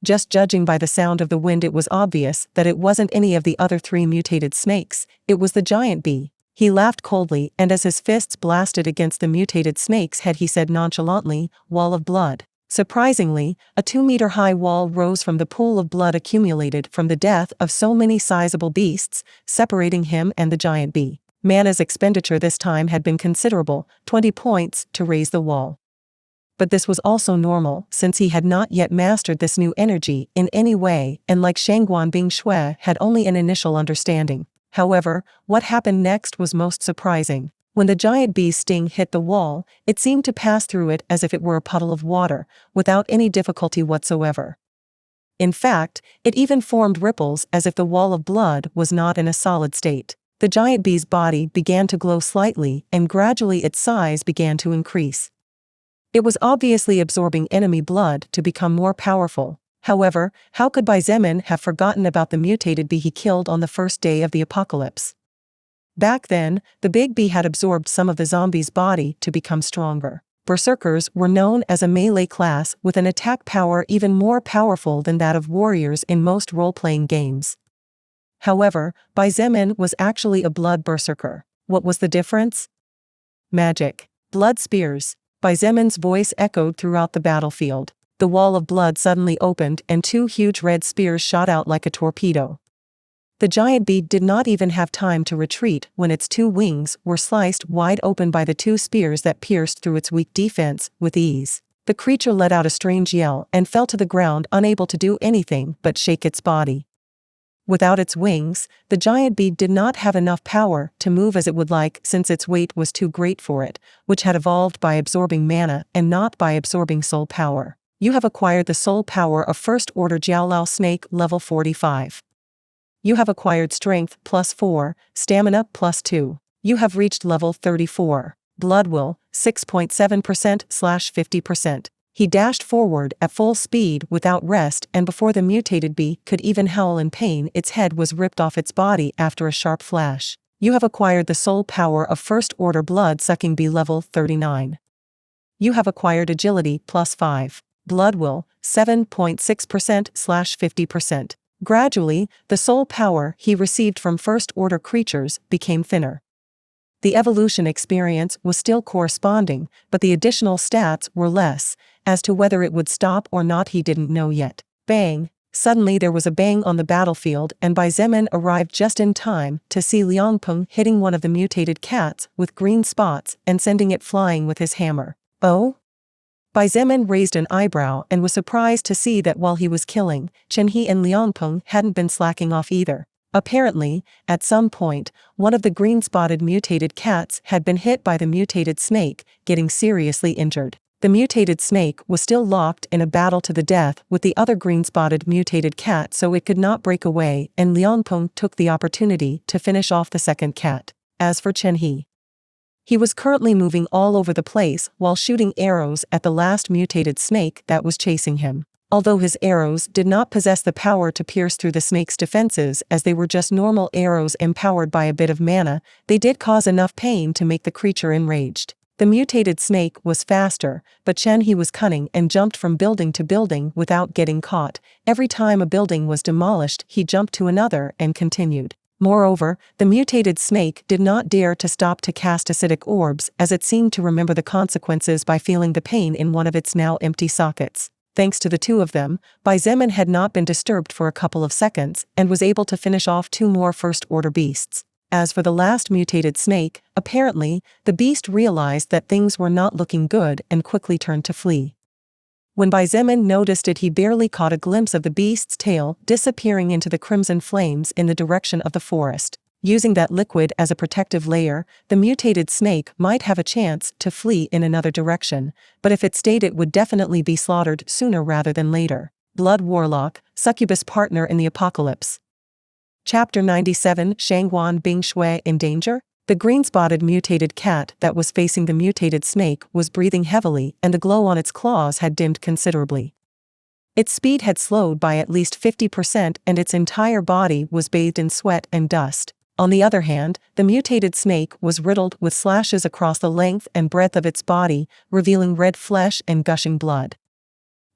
Just judging by the sound of the wind, it was obvious that it wasn't any of the other 3 mutated snakes, it was the giant bee. He laughed coldly, and as his fists blasted against the mutated snake's head he said nonchalantly, "Wall of blood." Surprisingly, a 2-meter-high wall rose from the pool of blood accumulated from the death of so many sizable beasts, separating him and the giant bee. Mana's expenditure this time had been considerable, 20 points, to raise the wall. But this was also normal, since he had not yet mastered this new energy in any way, and like Shangguan Bingshui had only an initial understanding. However, what happened next was most surprising. When the giant bee's sting hit the wall, it seemed to pass through it as if it were a puddle of water, without any difficulty whatsoever. In fact, it even formed ripples as if the wall of blood was not in a solid state. The giant bee's body began to glow slightly, and gradually its size began to increase. It was obviously absorbing enemy blood to become more powerful. However, how could Bai Zemin have forgotten about the mutated bee he killed on the first day of the apocalypse? Back then, the big bee had absorbed some of the zombie's body to become stronger. Berserkers were known as a melee class with an attack power even more powerful than that of warriors in most role-playing games. However, Bai Zemin was actually a blood berserker. What was the difference? Magic. Blood spears. Bai Zemin's voice echoed throughout the battlefield. The wall of blood suddenly opened and 2 huge red spears shot out like a torpedo. The giant bee did not even have time to retreat when its 2 wings were sliced wide open by the 2 spears that pierced through its weak defense with ease. The creature let out a strange yell and fell to the ground, unable to do anything but shake its body. Without its wings, the giant bee did not have enough power to move as it would like, since its weight was too great for it, which had evolved by absorbing mana and not by absorbing soul power. You have acquired the soul power of First Order Jiaolao Snake level 45. You have acquired Strength +4, Stamina +2. You have reached level 34. Blood Will, 6.7%/50%. He dashed forward at full speed without rest, and before the mutated bee could even howl in pain, its head was ripped off its body after a sharp flash. You have acquired the soul power of First Order Blood-Sucking Bee level 39. You have acquired Agility +5. Blood Will, 7.6%/50%. Gradually, the soul power he received from First Order creatures became thinner. The evolution experience was still corresponding, but the additional stats were less. As to whether it would stop or not, he didn't know yet. Bang! Suddenly there was a bang on the battlefield, and Bai Zemin arrived just in time to see Liang Peng hitting one of the mutated cats with green spots and sending it flying with his hammer. Oh? Bai Zemin raised an eyebrow and was surprised to see that while he was killing, Chen He and Liang Peng hadn't been slacking off either. Apparently, at some point, one of the green-spotted mutated cats had been hit by the mutated snake, getting seriously injured. The mutated snake was still locked in a battle to the death with the other green-spotted mutated cat, so it could not break away, and Liang Peng took the opportunity to finish off the second cat. As for Chen He, he was currently moving all over the place while shooting arrows at the last mutated snake that was chasing him. Although his arrows did not possess the power to pierce through the snake's defenses, as they were just normal arrows empowered by a bit of mana, they did cause enough pain to make the creature enraged. The mutated snake was faster, but Chen He was cunning and jumped from building to building without getting caught. Every time a building was demolished, he jumped to another and continued. Moreover, the mutated snake did not dare to stop to cast acidic orbs, as it seemed to remember the consequences by feeling the pain in one of its now empty sockets. Thanks to the 2 of them, Bai Zemin had not been disturbed for a couple of seconds and was able to finish off 2 more first-order beasts. As for the last mutated snake, apparently, the beast realized that things were not looking good and quickly turned to flee. When Bai Zemin noticed it, he barely caught a glimpse of the beast's tail disappearing into the crimson flames in the direction of the forest. Using that liquid as a protective layer, the mutated snake might have a chance to flee in another direction, but if it stayed, it would definitely be slaughtered sooner rather than later. Blood Warlock, Succubus Partner in the Apocalypse. Chapter 97. Shangguan Bingshui in danger? The green-spotted mutated cat that was facing the mutated snake was breathing heavily, and the glow on its claws had dimmed considerably. Its speed had slowed by at least 50%, and its entire body was bathed in sweat and dust. On the other hand, the mutated snake was riddled with slashes across the length and breadth of its body, revealing red flesh and gushing blood.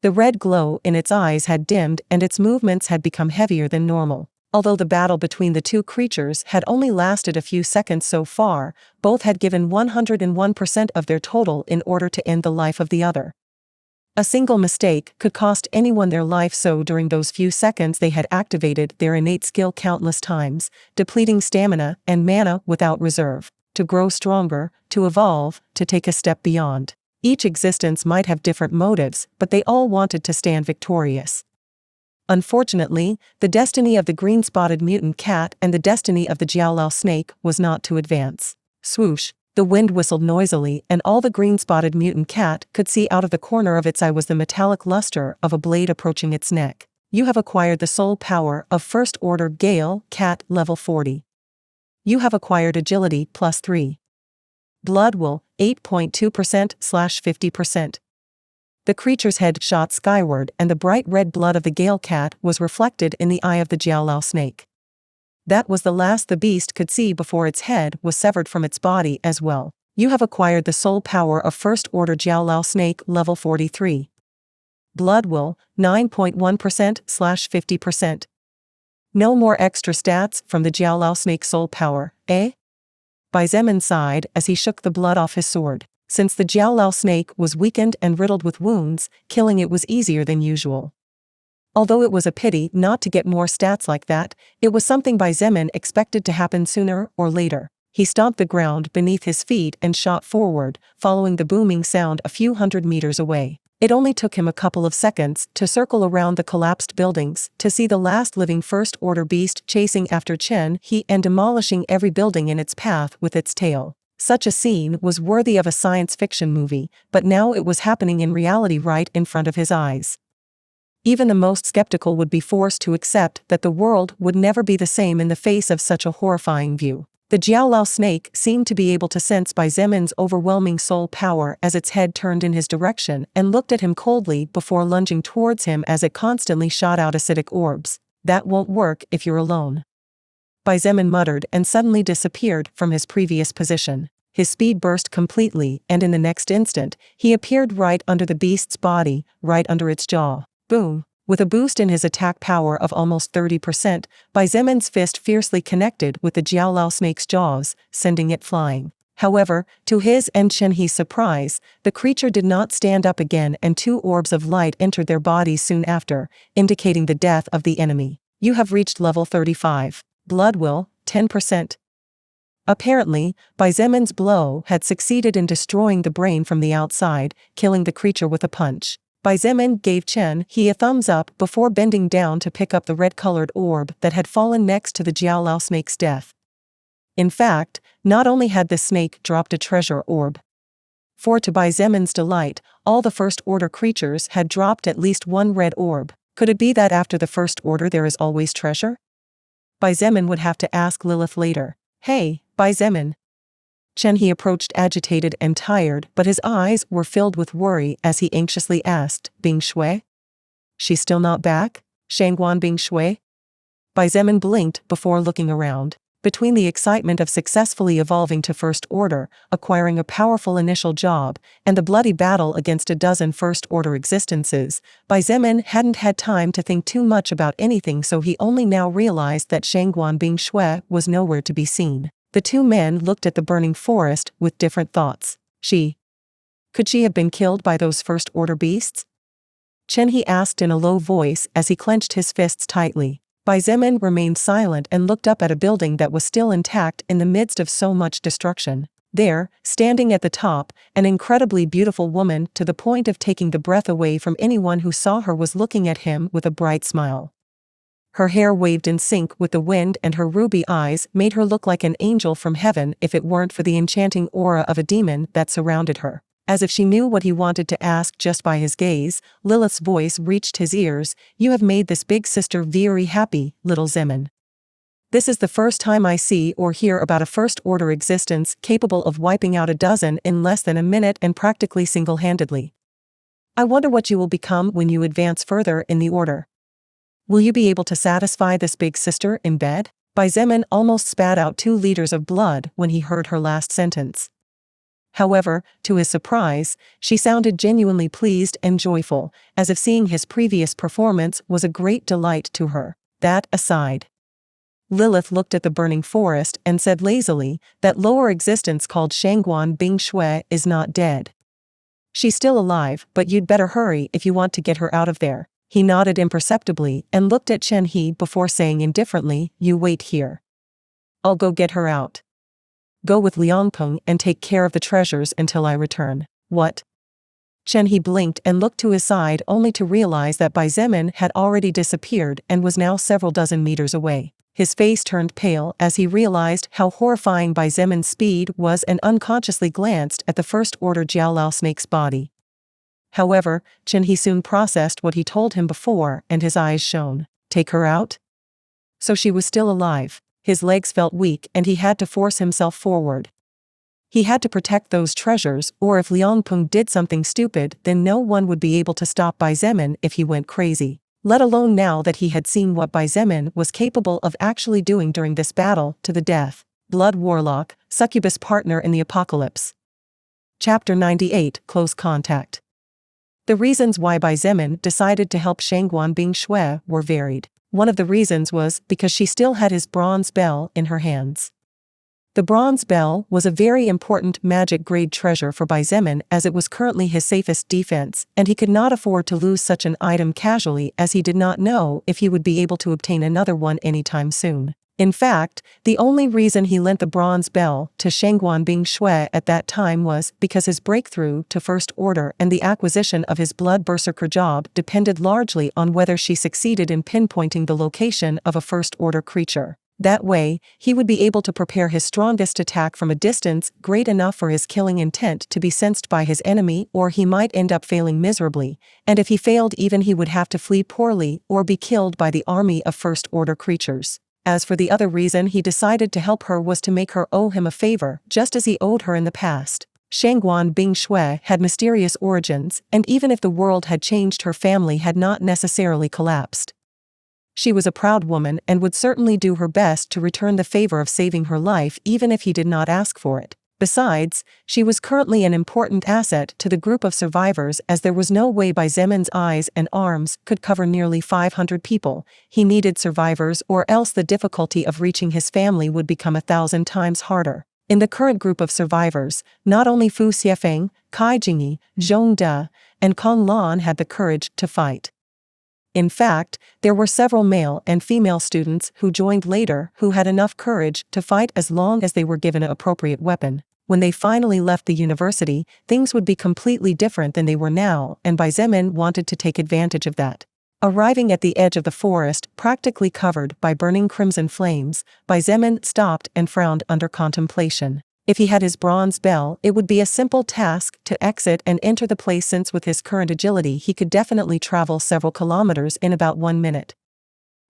The red glow in its eyes had dimmed, and its movements had become heavier than normal. Although the battle between the 2 creatures had only lasted a few seconds so far, both had given 101% of their total in order to end the life of the other. A single mistake could cost anyone their life, so during those few seconds they had activated their innate skill countless times, depleting stamina and mana without reserve, to grow stronger, to evolve, to take a step beyond. Each existence might have different motives, but they all wanted to stand victorious. Unfortunately, the destiny of the green-spotted mutant cat and the destiny of the Jiaolao snake was not to advance. Swoosh! The wind whistled noisily, and all the green-spotted mutant cat could see out of the corner of its eye was the metallic luster of a blade approaching its neck. You have acquired the soul power of First Order Gale Cat level 40. You have acquired agility +3. Blood will 8.2%/50%. The creature's head shot skyward, and the bright red blood of the Gale cat was reflected in the eye of the Jiaolao snake. That was the last the beast could see before its head was severed from its body as well. You have acquired the soul power of First Order Jiaolao snake level 43. Blood will 9.1%/50%. No more extra stats from the Jiaolao snake soul power, eh? Xietain sighed as he shook the blood off his sword. Since the Jiaolao snake was weakened and riddled with wounds, killing it was easier than usual. Although it was a pity not to get more stats like that, it was something Xietain expected to happen sooner or later. He stomped the ground beneath his feet and shot forward, following the booming sound a few hundred meters away. It only took him a couple of seconds to circle around the collapsed buildings to see the last living First Order beast chasing after Chen He and demolishing every building in its path with its tail. Such a scene was worthy of a science fiction movie, but now it was happening in reality right in front of his eyes. Even the most skeptical would be forced to accept that the world would never be the same in the face of such a horrifying view. The Jiaolao snake seemed to be able to sense Xiein's overwhelming soul power as its head turned in his direction and looked at him coldly before lunging towards him as it constantly shot out acidic orbs. That won't work if you're alone. Xietain muttered and suddenly disappeared from his previous position. His speed burst completely, and in the next instant, he appeared right under the beast's body, right under its jaw. Boom! With a boost in his attack power of almost 30%, Xietan's fist fiercely connected with the Jiaolao snake's jaws, sending it flying. However, to his and Chen He's surprise, the creature did not stand up again, and 2 orbs of light entered their bodies soon after, indicating the death of the enemy. You have reached level 35. Blood will 10%. Apparently, Xietan's blow had succeeded in destroying the brain from the outside, killing the creature with a punch. Xietain gave Chen He a thumbs up before bending down to pick up the red-colored orb that had fallen next to the Jiaolao snake's death. In fact, not only had the snake dropped a treasure orb, for to Xietan's delight, all the First Order creatures had dropped at least one red orb. Could it be that after the First Order there is always treasure? Xietain would have to ask Lilith later. Hey, Xietain. Chen He approached agitated and tired, but his eyes were filled with worry as he anxiously asked, Bing Shui? She's still not back? Shangguan Bing Shui? Xietain blinked before looking around. Between the excitement of successfully evolving to First Order, acquiring a powerful initial job, and the bloody battle against a dozen First Order existences, Xietain hadn't had time to think too much about anything, so he only now realized that Shangguan Bing Shui was nowhere to be seen. The 2 men looked at the burning forest with different thoughts. Could she have been killed by those First Order beasts? Chen He asked in a low voice as he clenched his fists tightly. Xietain remained silent and looked up at a building that was still intact in the midst of so much destruction. There, standing at the top, an incredibly beautiful woman to the point of taking the breath away from anyone who saw her was looking at him with a bright smile. Her hair waved in sync with the wind, and her ruby eyes made her look like an angel from heaven if it weren't for the enchanting aura of a demon that surrounded her. As if she knew what he wanted to ask just by his gaze, Lilith's voice reached his ears. You have made this big sister very happy, little Xietain. This is the first time I see or hear about a First Order existence capable of wiping out a dozen in less than a minute and practically single-handedly. I wonder what you will become when you advance further in the Order. Will you be able to satisfy this big sister in bed? Xietain almost spat out 2 liters of blood when he heard her last sentence. However, to his surprise, she sounded genuinely pleased and joyful, as if seeing his previous performance was a great delight to her. That aside, Lilith looked at the burning forest and said lazily, that lower existence called Shangguan Bing Shui is not dead. She's still alive, but you'd better hurry if you want to get her out of there. He nodded imperceptibly and looked at Chen He before saying indifferently, you wait here. I'll go get her out. Go with Liangpeng and take care of the treasures until I return. What? Chen He blinked and looked to his side only to realize that Bai Zemin had already disappeared and was now several dozen meters away. His face turned pale as he realized how horrifying Bai Zemin's speed was and unconsciously glanced at the First Order Jiaolao snake's body. However, Chen He soon processed what he told him before and his eyes shone. Take her out? So she was still alive. His legs felt weak and he had to force himself forward. He had to protect those treasures, or if Liangpeng did something stupid, then no one would be able to stop Bai Zemin if he went crazy. Let alone now that he had seen what Bai Zemin was capable of actually doing during this battle to the death. Blood Warlock, Succubus Partner in the Apocalypse. Chapter 98, Close Contact. The reasons why Bai Zemin decided to help Shangguan Bing Shui were varied. One of the reasons was because she still had his bronze bell in her hands. The bronze bell was a very important magic-grade treasure for Bai Zemin as it was currently his safest defense, and he could not afford to lose such an item casually as he did not know if he would be able to obtain another one anytime soon. In fact, the only reason he lent the bronze bell to Shangguan Bing Shui at that time was because his breakthrough to First Order and the acquisition of his Blood Berserker job depended largely on whether she succeeded in pinpointing the location of a First Order creature. That way, he would be able to prepare his strongest attack from a distance great enough for his killing intent to be sensed by his enemy, or he might end up failing miserably, and if he failed even he would have to flee poorly or be killed by the army of First Order creatures. As for the other reason he decided to help her was to make her owe him a favor, just as he owed her in the past. Shangguan Bing Shui had mysterious origins, and even if the world had changed, her family had not necessarily collapsed. She was a proud woman and would certainly do her best to return the favor of saving her life even if he did not ask for it. Besides, she was currently an important asset to the group of survivors as there was no way Bai Zemin's eyes and arms could cover nearly 500 people. He needed survivors or else the difficulty of reaching his family would become 1,000 times harder. In the current group of survivors, not only Fu Xiefeng, Kai Jingyi, Zhong De, and Kong Lan had the courage to fight. In fact, there were several male and female students who joined later who had enough courage to fight as long as they were given an appropriate weapon. When they finally left the university, things would be completely different than they were now, and Bai Zemin wanted to take advantage of that. Arriving at the edge of the forest, practically covered by burning crimson flames, Bai Zemin stopped and frowned under contemplation. If he had his bronze bell, it would be a simple task to exit and enter the place, since with his current agility he could definitely travel several kilometers in about 1 minute.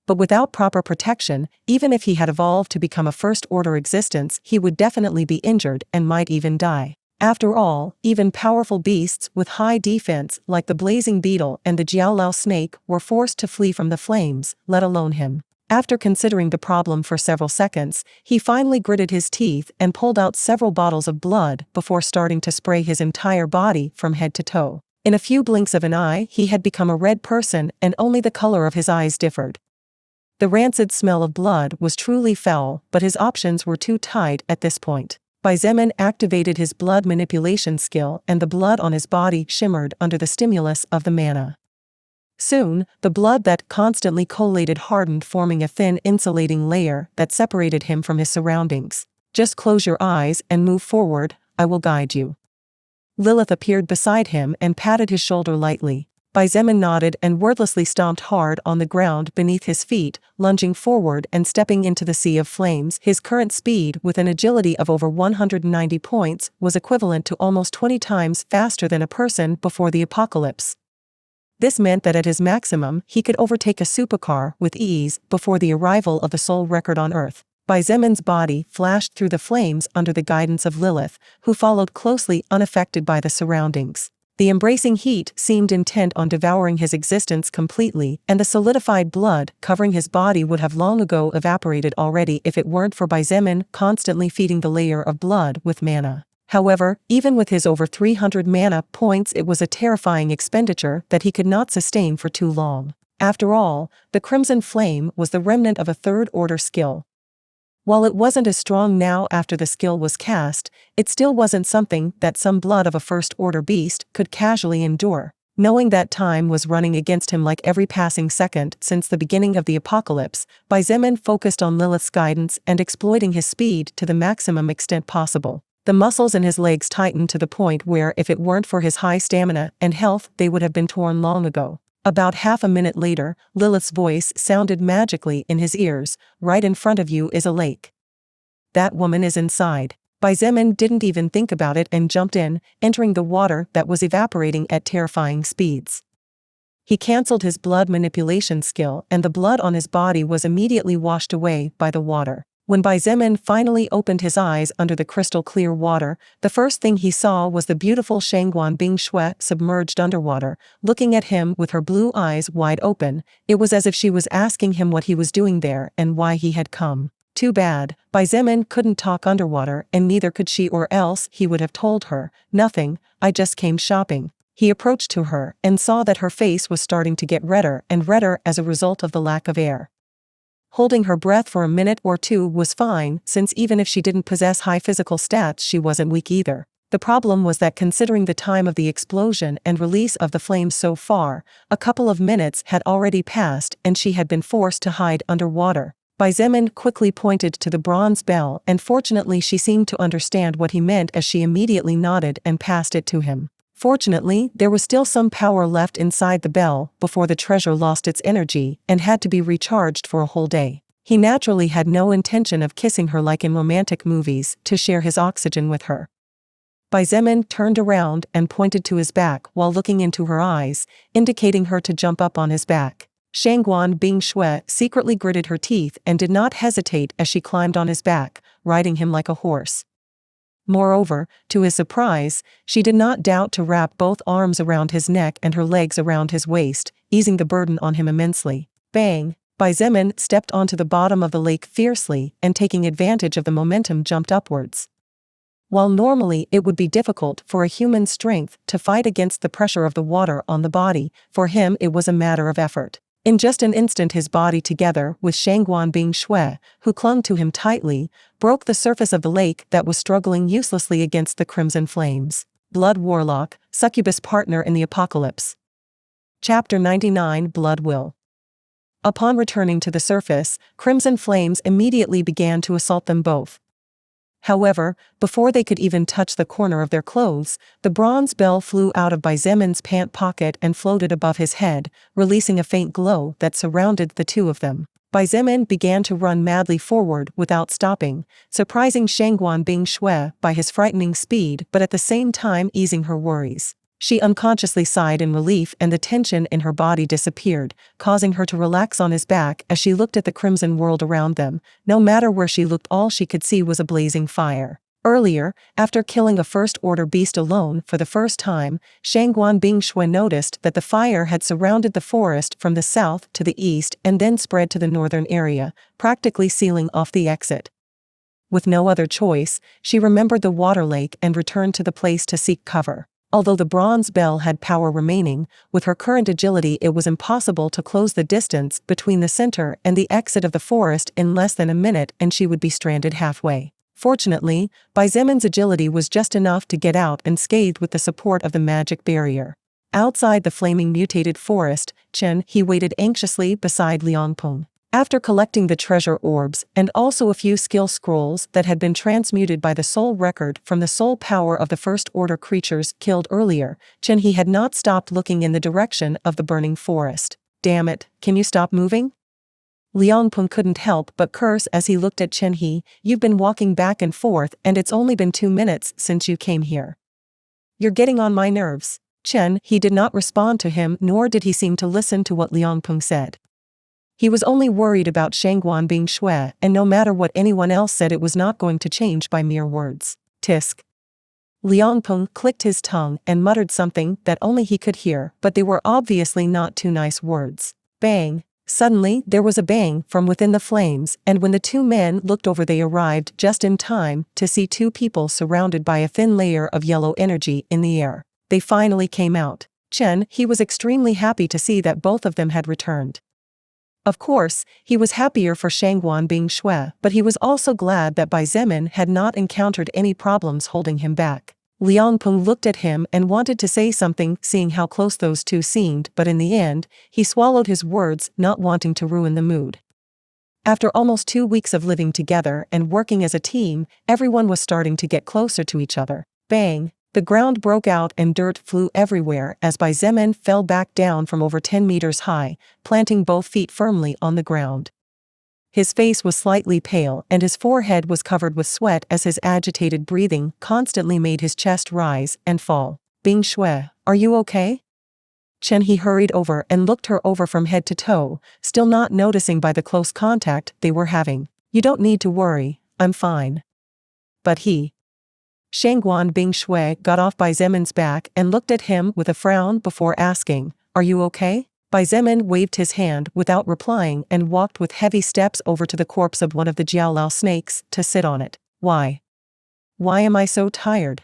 But without proper protection, even if he had evolved to become a First Order existence, he would definitely be injured and might even die. After all, even powerful beasts with high defense like the blazing beetle and the Jiaolao snake were forced to flee from the flames, let alone him. After considering the problem for several seconds, he finally gritted his teeth and pulled out several bottles of blood before starting to spray his entire body from head to toe. In a few blinks of an eye, he had become a red person, and only the color of his eyes differed. The rancid smell of blood was truly foul, but his options were too tight at this point. Bai Zemin activated his blood manipulation skill, and the blood on his body shimmered under the stimulus of the mana. Soon, the blood that constantly collated hardened, forming a thin insulating layer that separated him from his surroundings. Just close your eyes and move forward, I will guide you. Lilith appeared beside him and patted his shoulder lightly. Bai Zemin nodded and wordlessly stomped hard on the ground beneath his feet, lunging forward and stepping into the sea of flames. His current speed, with an agility of over 190 points, was equivalent to almost 20 times faster than a person before the apocalypse. This meant that at his maximum, he could overtake a supercar with ease before the arrival of the soul record on Earth. Bai Zemin's body flashed through the flames under the guidance of Lilith, who followed closely, unaffected by the surroundings. The embracing heat seemed intent on devouring his existence completely, and the solidified blood covering his body would have long ago evaporated already if it weren't for Bai Zemin constantly feeding the layer of blood with mana. However, even with his over 300 mana points, it was a terrifying expenditure that he could not sustain for too long. After all, the Crimson Flame was the remnant of a Third Order skill. While it wasn't as strong now after the skill was cast, it still wasn't something that some blood of a first-order beast could casually endure. Knowing that time was running against him like every passing second since the beginning of the apocalypse, Xietain focused on Lilith's guidance and exploiting his speed to the maximum extent possible. The muscles in his legs tightened to the point where if it weren't for his high stamina and health they would have been torn long ago. About half a minute later, Lilith's voice sounded magically in his ears. "Right in front of you is a lake. That woman is inside." Xietain didn't even think about it and jumped in, entering the water that was evaporating at terrifying speeds. He cancelled his blood manipulation skill and the blood on his body was immediately washed away by the water. When Xietain finally opened his eyes under the crystal-clear water, the first thing he saw was the beautiful Shangguan Bingshui submerged underwater, looking at him with her blue eyes wide open. It was as if she was asking him what he was doing there and why he had come. Too bad, Xietain couldn't talk underwater and neither could she, or else he would have told her, "Nothing, I just came shopping." He approached to her and saw that her face was starting to get redder and redder as a result of the lack of air. Holding her breath for a minute or two was fine, since even if she didn't possess high physical stats she wasn't weak either. The problem was that considering the time of the explosion and release of the flames so far, a couple of minutes had already passed and she had been forced to hide underwater. Xietain quickly pointed to the bronze bell and fortunately she seemed to understand what he meant as she immediately nodded and passed it to him. Fortunately, there was still some power left inside the bell before the treasure lost its energy and had to be recharged for a whole day. He naturally had no intention of kissing her like in romantic movies to share his oxygen with her. Xietain turned around and pointed to his back while looking into her eyes, indicating her to jump up on his back. Shangguan Bingshui secretly gritted her teeth and did not hesitate as she climbed on his back, riding him like a horse. Moreover, to his surprise, she did not doubt to wrap both arms around his neck and her legs around his waist, easing the burden on him immensely. Bang! Xietain stepped onto the bottom of the lake fiercely and taking advantage of the momentum jumped upwards. While normally it would be difficult for a human's strength to fight against the pressure of the water on the body, for him it was a matter of effort. In just an instant his body together with Shangguan Bingshui, who clung to him tightly, broke the surface of the lake that was struggling uselessly against the crimson flames. Blood Warlock, Succubus Partner in the Apocalypse. Chapter 99 Blood Will. Upon returning to the surface, crimson flames immediately began to assault them both. However, before they could even touch the corner of their clothes, the bronze bell flew out of Xietan's pant pocket and floated above his head, releasing a faint glow that surrounded the two of them. Xietain began to run madly forward without stopping, surprising Shangguan Bingshui by his frightening speed but at the same time easing her worries. She unconsciously sighed in relief and the tension in her body disappeared, causing her to relax on his back as she looked at the crimson world around them. No matter where she looked all she could see was a blazing fire. Earlier, after killing a first-order beast alone for the first time, Shangguan Bingshui noticed that the fire had surrounded the forest from the south to the east and then spread to the northern area, practically sealing off the exit. With no other choice, she remembered the water lake and returned to the place to seek cover. Although the bronze bell had power remaining, with her current agility it was impossible to close the distance between the center and the exit of the forest in less than a minute and she would be stranded halfway. Fortunately, Xietan's agility was just enough to get out unscathed with the support of the magic barrier. Outside the flaming mutated forest, He waited anxiously beside Liangpeng. After collecting the treasure orbs and also a few skill scrolls that had been transmuted by the soul record from the soul power of the first-order creatures killed earlier, He had not stopped looking in the direction of the burning forest. "Damn it, can you stop moving?" Liangpeng couldn't help but curse as he looked at He. "You've been walking back and forth and it's only been 2 minutes since you came here. You're getting on my nerves." He did not respond to him nor did he seem to listen to what Liangpeng said. He was only worried about Shangguan Bingshui, and no matter what anyone else said it was not going to change by mere words. Tisk. Liangpeng clicked his tongue and muttered something that only he could hear, but they were obviously not too nice words. Bang! Suddenly there was a bang from within the flames, and when the two men looked over they arrived just in time to see two people surrounded by a thin layer of yellow energy in the air. They finally came out. He was extremely happy to see that both of them had returned. Of course, he was happier for Shangguan Bing Shui, but he was also glad that Bai Zemin had not encountered any problems holding him back. Liang Peng looked at him and wanted to say something, seeing how close those two seemed, but in the end, he swallowed his words, not wanting to ruin the mood. After almost 2 weeks of living together and working as a team, everyone was starting to get closer to each other. Bang! The ground broke out and dirt flew everywhere as Bai Zemin fell back down from over 10 meters high, planting both feet firmly on the ground. His face was slightly pale and his forehead was covered with sweat as his agitated breathing constantly made his chest rise and fall. Bing Shui, are you okay? Chen He hurried over and looked her over from head to toe, still not noticing by the close contact they were having. You don't need to worry, I'm fine. But he. Shangguan Bing Shui got off Bai Zemin's back and looked at him with a frown before asking, are you okay? Bai Zemin waved his hand without replying and walked with heavy steps over to the corpse of one of the Jiaolao snakes to sit on it. Why? Why am I so tired?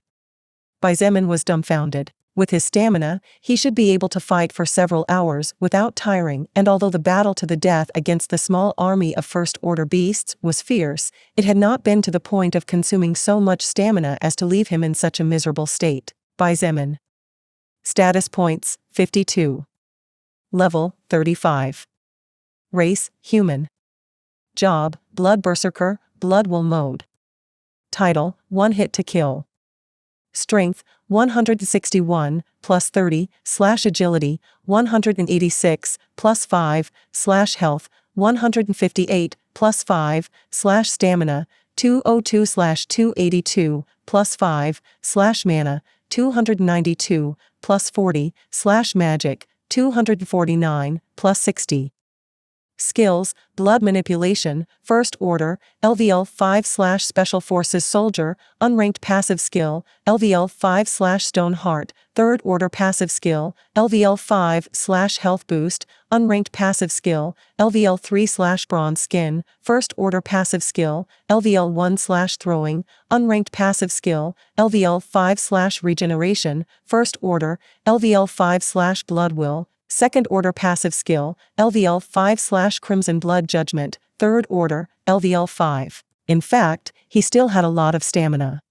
Bai Zemin was dumbfounded. With his stamina, he should be able to fight for several hours without tiring, and although the battle to the death against the small army of first-order beasts was fierce, it had not been to the point of consuming so much stamina as to leave him in such a miserable state. Bai Zemin. Status points, 52. Level, 35. Race, human. Job, Blood Berserker, Blood Will mode. Title, One Hit to Kill. Strength, 161, plus 30, /agility, 186, plus 5, /health, 158, plus 5, /stamina, 202/282, plus 5, /mana, 292, plus 40, /magic, 249, plus 60. Skills, Blood Manipulation, First Order, LVL 5/Special Forces Soldier, Unranked Passive Skill, LVL 5/Stone Heart, Third Order Passive Skill, LVL 5/Health Boost, Unranked Passive Skill, LVL 3/Bronze Skin, First Order Passive Skill, LVL 1/Throwing, Unranked Passive Skill, LVL 5/Regeneration, First Order, LVL 5/Blood Will, Second Order Passive Skill, LVL 5/Crimson Blood Judgment, Third Order, LVL 5. In fact, he still had a lot of stamina.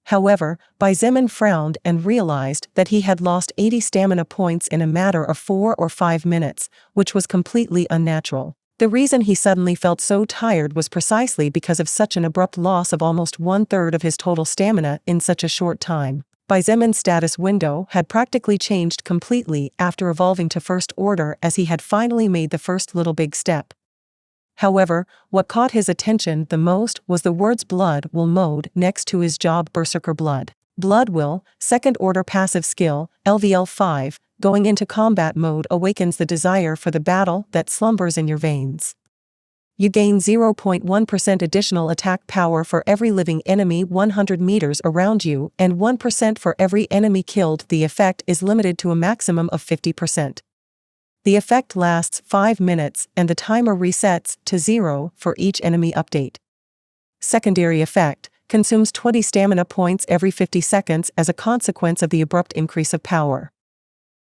However, Bai Zemin frowned and realized that he had lost 80 stamina points in a matter of 4 or 5 minutes, which was completely unnatural. The reason he suddenly felt so tired was precisely because of such an abrupt loss of almost 1/3 of his total stamina in such a short time. Bai Zemin's status window had practically changed completely after evolving to First Order, as he had finally made the first little big step. However, what caught his attention the most was the words Blood Will mode next to his job Berserker Blood. Blood Will, Second Order Passive Skill, LVL 5, going into combat mode awakens the desire for the battle that slumbers in your veins. You gain 0.1% additional attack power for every living enemy 100 meters around you and 1% for every enemy killed. The effect is limited to a maximum of 50%. The effect lasts 5 minutes and the timer resets to 0 for each enemy update. Secondary effect, consumes 20 stamina points every 50 seconds as a consequence of the abrupt increase of power.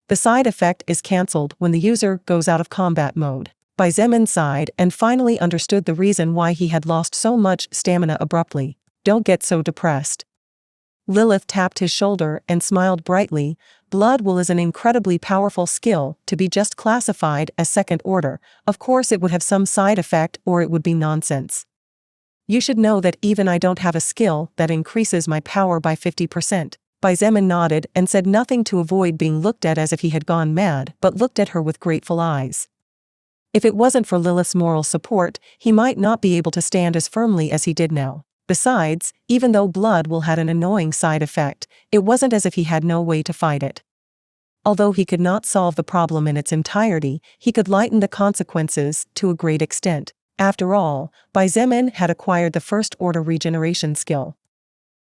The side effect is cancelled when the user goes out of combat mode. Bai Zemin sighed and finally understood the reason why he had lost so much stamina abruptly. Don't get so depressed. Lilith tapped his shoulder and smiled brightly. Blood Will is an incredibly powerful skill to be just classified as Second Order. Of course it would have some side effect or it would be nonsense. You should know that even I don't have a skill that increases my power by 50%. Bai Zemin nodded and said nothing to avoid being looked at as if he had gone mad, but looked at her with grateful eyes. If it wasn't for Lilith's moral support, he might not be able to stand as firmly as he did now. Besides, even though Blood Will had an annoying side effect, it wasn't as if he had no way to fight it. Although he could not solve the problem in its entirety, he could lighten the consequences to a great extent. After all, Bai Zemin had acquired the First Order regeneration skill.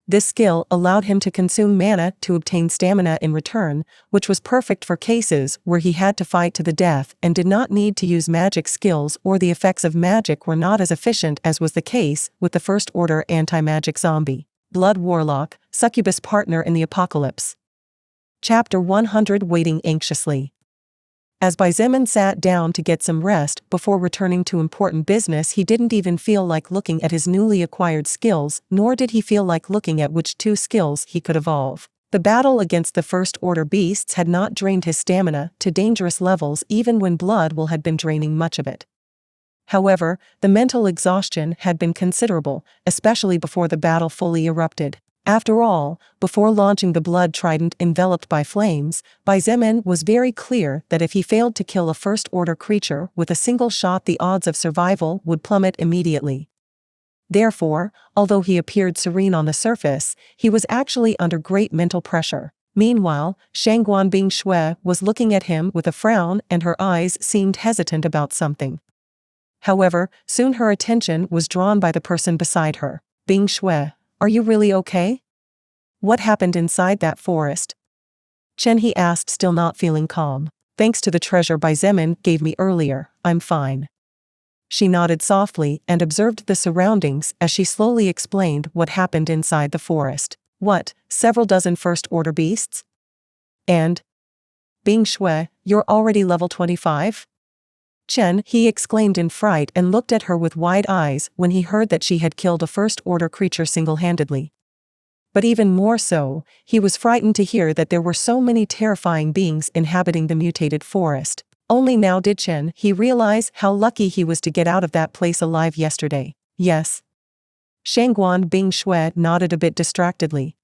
This skill allowed him to consume mana to obtain stamina in return, which was perfect for cases where he had to fight to the death and did not need to use magic skills, or the effects of magic were not as efficient as was the case with the First Order anti-magic zombie. Blood Warlock, Succubus Partner in the Apocalypse. Chapter 100. Waiting Anxiously. As Zemin sat down to get some rest before returning to important business, he didn't even feel like looking at his newly acquired skills, nor did he feel like looking at which 2 skills he could evolve. The battle against the First Order beasts had not drained his stamina to dangerous levels even when Blood Warlock had been draining much of it. However, the mental exhaustion had been considerable, especially before the battle fully erupted. After all, before launching the blood trident enveloped by flames, Zemin was very clear that if he failed to kill a First Order creature with a single shot, the odds of survival would plummet immediately. Therefore, although he appeared serene on the surface, he was actually under great mental pressure. Meanwhile, Shangguan Bingshui was looking at him with a frown, and her eyes seemed hesitant about something. However, soon her attention was drawn by the person beside her. Bingshui, are you really okay? What happened inside that forest? Chen, he asked, still not feeling calm. Thanks to the treasure Zemin gave me earlier, I'm fine. She nodded softly and observed the surroundings as she slowly explained what happened inside the forest. What, several dozen First Order beasts? And? Bingshui, you're already level 25? Chen, he exclaimed in fright and looked at her with wide eyes when he heard that she had killed a First Order creature single-handedly. But even more so, he was frightened to hear that there were so many terrifying beings inhabiting the mutated forest. Only now did Chen he realize how lucky he was to get out of that place alive yesterday. Yes. Shangguan Bingshui nodded a bit distractedly.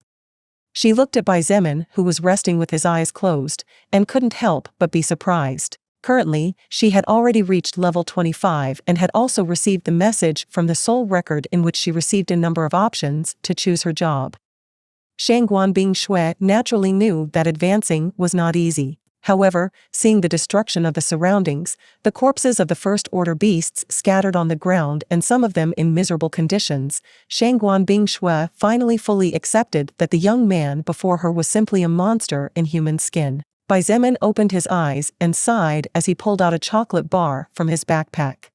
She looked at Zemin, who was resting with his eyes closed, and couldn't help but be surprised. Currently, she had already reached level 25 and had also received the message from the soul record in which she received a number of options to choose her job. Shangguan Bingshui naturally knew that advancing was not easy. However, seeing the destruction of the surroundings, the corpses of the First Order beasts scattered on the ground and some of them in miserable conditions, Shangguan Bingshui finally fully accepted that the young man before her was simply a monster in human skin. Zemin opened his eyes and sighed as he pulled out a chocolate bar from his backpack.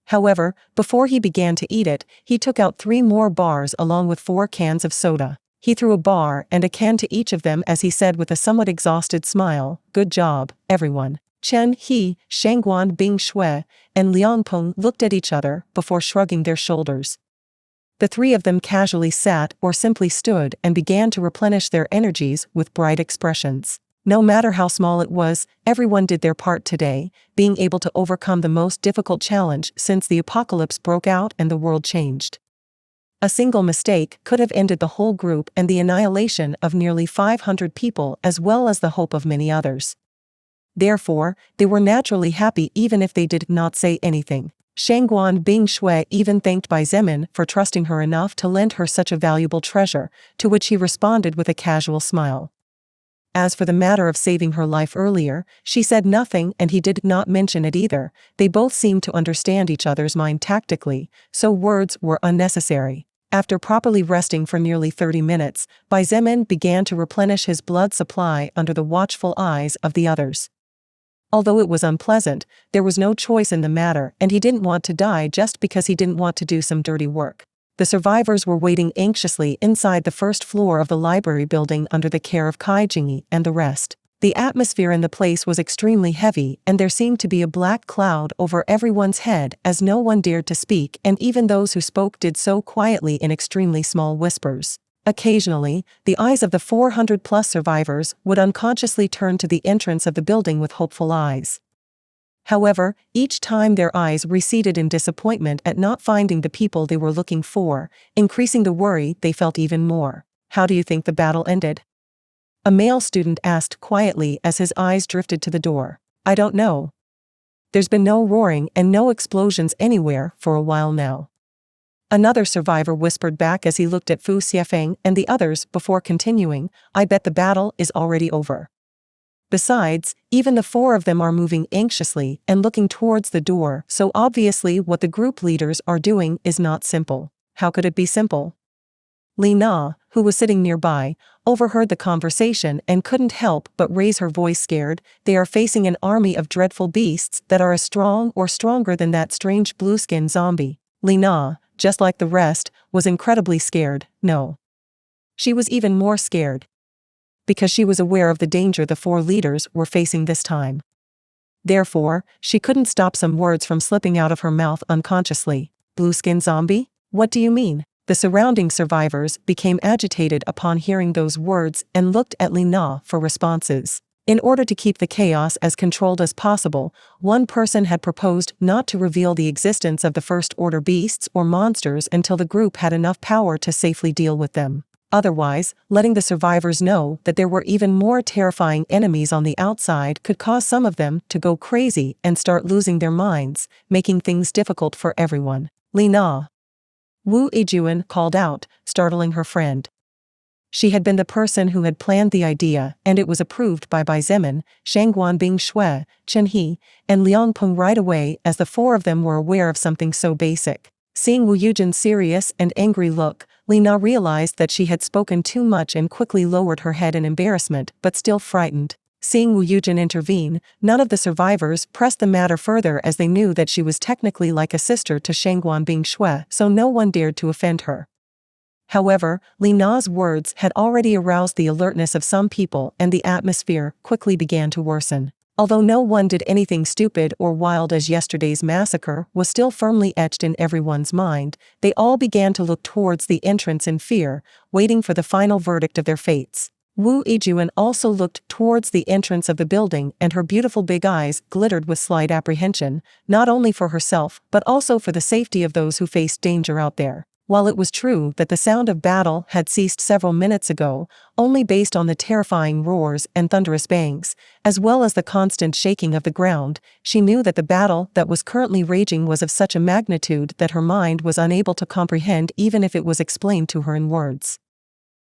However, before he began to eat it, he took out 3 more bars along with 4 cans of soda. He threw a bar and a can to each of them as he said with a somewhat exhausted smile, "Good job, everyone." Chen He, Shangguan Bingshui, and Liang Peng looked at each other before shrugging their shoulders. The 3 of them casually sat or simply stood and began to replenish their energies with bright expressions. No matter how small it was, everyone did their part today, being able to overcome the most difficult challenge since the apocalypse broke out and the world changed. A single mistake could have ended the whole group and the annihilation of nearly 500 people as well as the hope of many others. Therefore, they were naturally happy even if they did not say anything. Shangguan Bingshui even thanked Zemin for trusting her enough to lend her such a valuable treasure, to which he responded with a casual smile. As for the matter of saving her life earlier, she said nothing and he did not mention it either. They both seemed to understand each other's mind tactically, so words were unnecessary. After properly resting for nearly 30 minutes, Zemin began to replenish his blood supply under the watchful eyes of the others. Although it was unpleasant, there was no choice in the matter and he didn't want to die just because he didn't want to do some dirty work. The survivors were waiting anxiously inside the first floor of the library building under the care of Xietain and the rest. The atmosphere in the place was extremely heavy and there seemed to be a black cloud over everyone's head as no one dared to speak, and even those who spoke did so quietly in extremely small whispers. Occasionally, the eyes of the 400+ survivors would unconsciously turn to the entrance of the building with hopeful eyes. However, each time their eyes receded in disappointment at not finding the people they were looking for, increasing the worry they felt even more. "How do you think the battle ended?" a male student asked quietly as his eyes drifted to the door. "I don't know. There's been no roaring and no explosions anywhere for a while now." Another survivor whispered back as he looked at Fu Xiefeng and the others before continuing, "I bet the battle is already over. Besides, even the 4 of them are moving anxiously and looking towards the door, so obviously what the group leaders are doing is not simple." "How could it be simple?" Li Na, who was sitting nearby, overheard the conversation and couldn't help but raise her voice, scared. "They are facing an army of dreadful beasts that are as strong or stronger than that strange blue-skin zombie." Li Na, just like the rest, was incredibly scared. No. She was even more scared, because she was aware of the danger the 4 leaders were facing this time. Therefore, she couldn't stop some words from slipping out of her mouth unconsciously. Blue-skin zombie? What do you mean? The surrounding survivors became agitated upon hearing those words and looked at Li Na for responses. In order to keep the chaos as controlled as possible, one person had proposed not to reveal the existence of the first-order beasts or monsters until the group had enough power to safely deal with them. Otherwise, letting the survivors know that there were even more terrifying enemies on the outside could cause some of them to go crazy and start losing their minds, making things difficult for everyone. Li Na. Wu Yijun called out, startling her friend. She had been the person who had planned the idea, and it was approved by Zemin, Shangguan Shui, Chen He, and Liang Peng right away, as the four of them were aware of something so basic. Seeing Wu Yujin's serious and angry look, Li Na realized that she had spoken too much and quickly lowered her head in embarrassment, but still frightened. Seeing Wu Yujin intervene, none of the survivors pressed the matter further, as they knew that she was technically like a sister to Shangguan Shui, so no one dared to offend her. However, Li Na's words had already aroused the alertness of some people, and the atmosphere quickly began to worsen. Although no one did anything stupid or wild, as yesterday's massacre was still firmly etched in everyone's mind, they all began to look towards the entrance in fear, waiting for the final verdict of their fates. Wu Yijun also looked towards the entrance of the building, and her beautiful big eyes glittered with slight apprehension, not only for herself but also for the safety of those who faced danger out there. While it was true that the sound of battle had ceased several minutes ago, only based on the terrifying roars and thunderous bangs, as well as the constant shaking of the ground, she knew that the battle that was currently raging was of such a magnitude that her mind was unable to comprehend even if it was explained to her in words.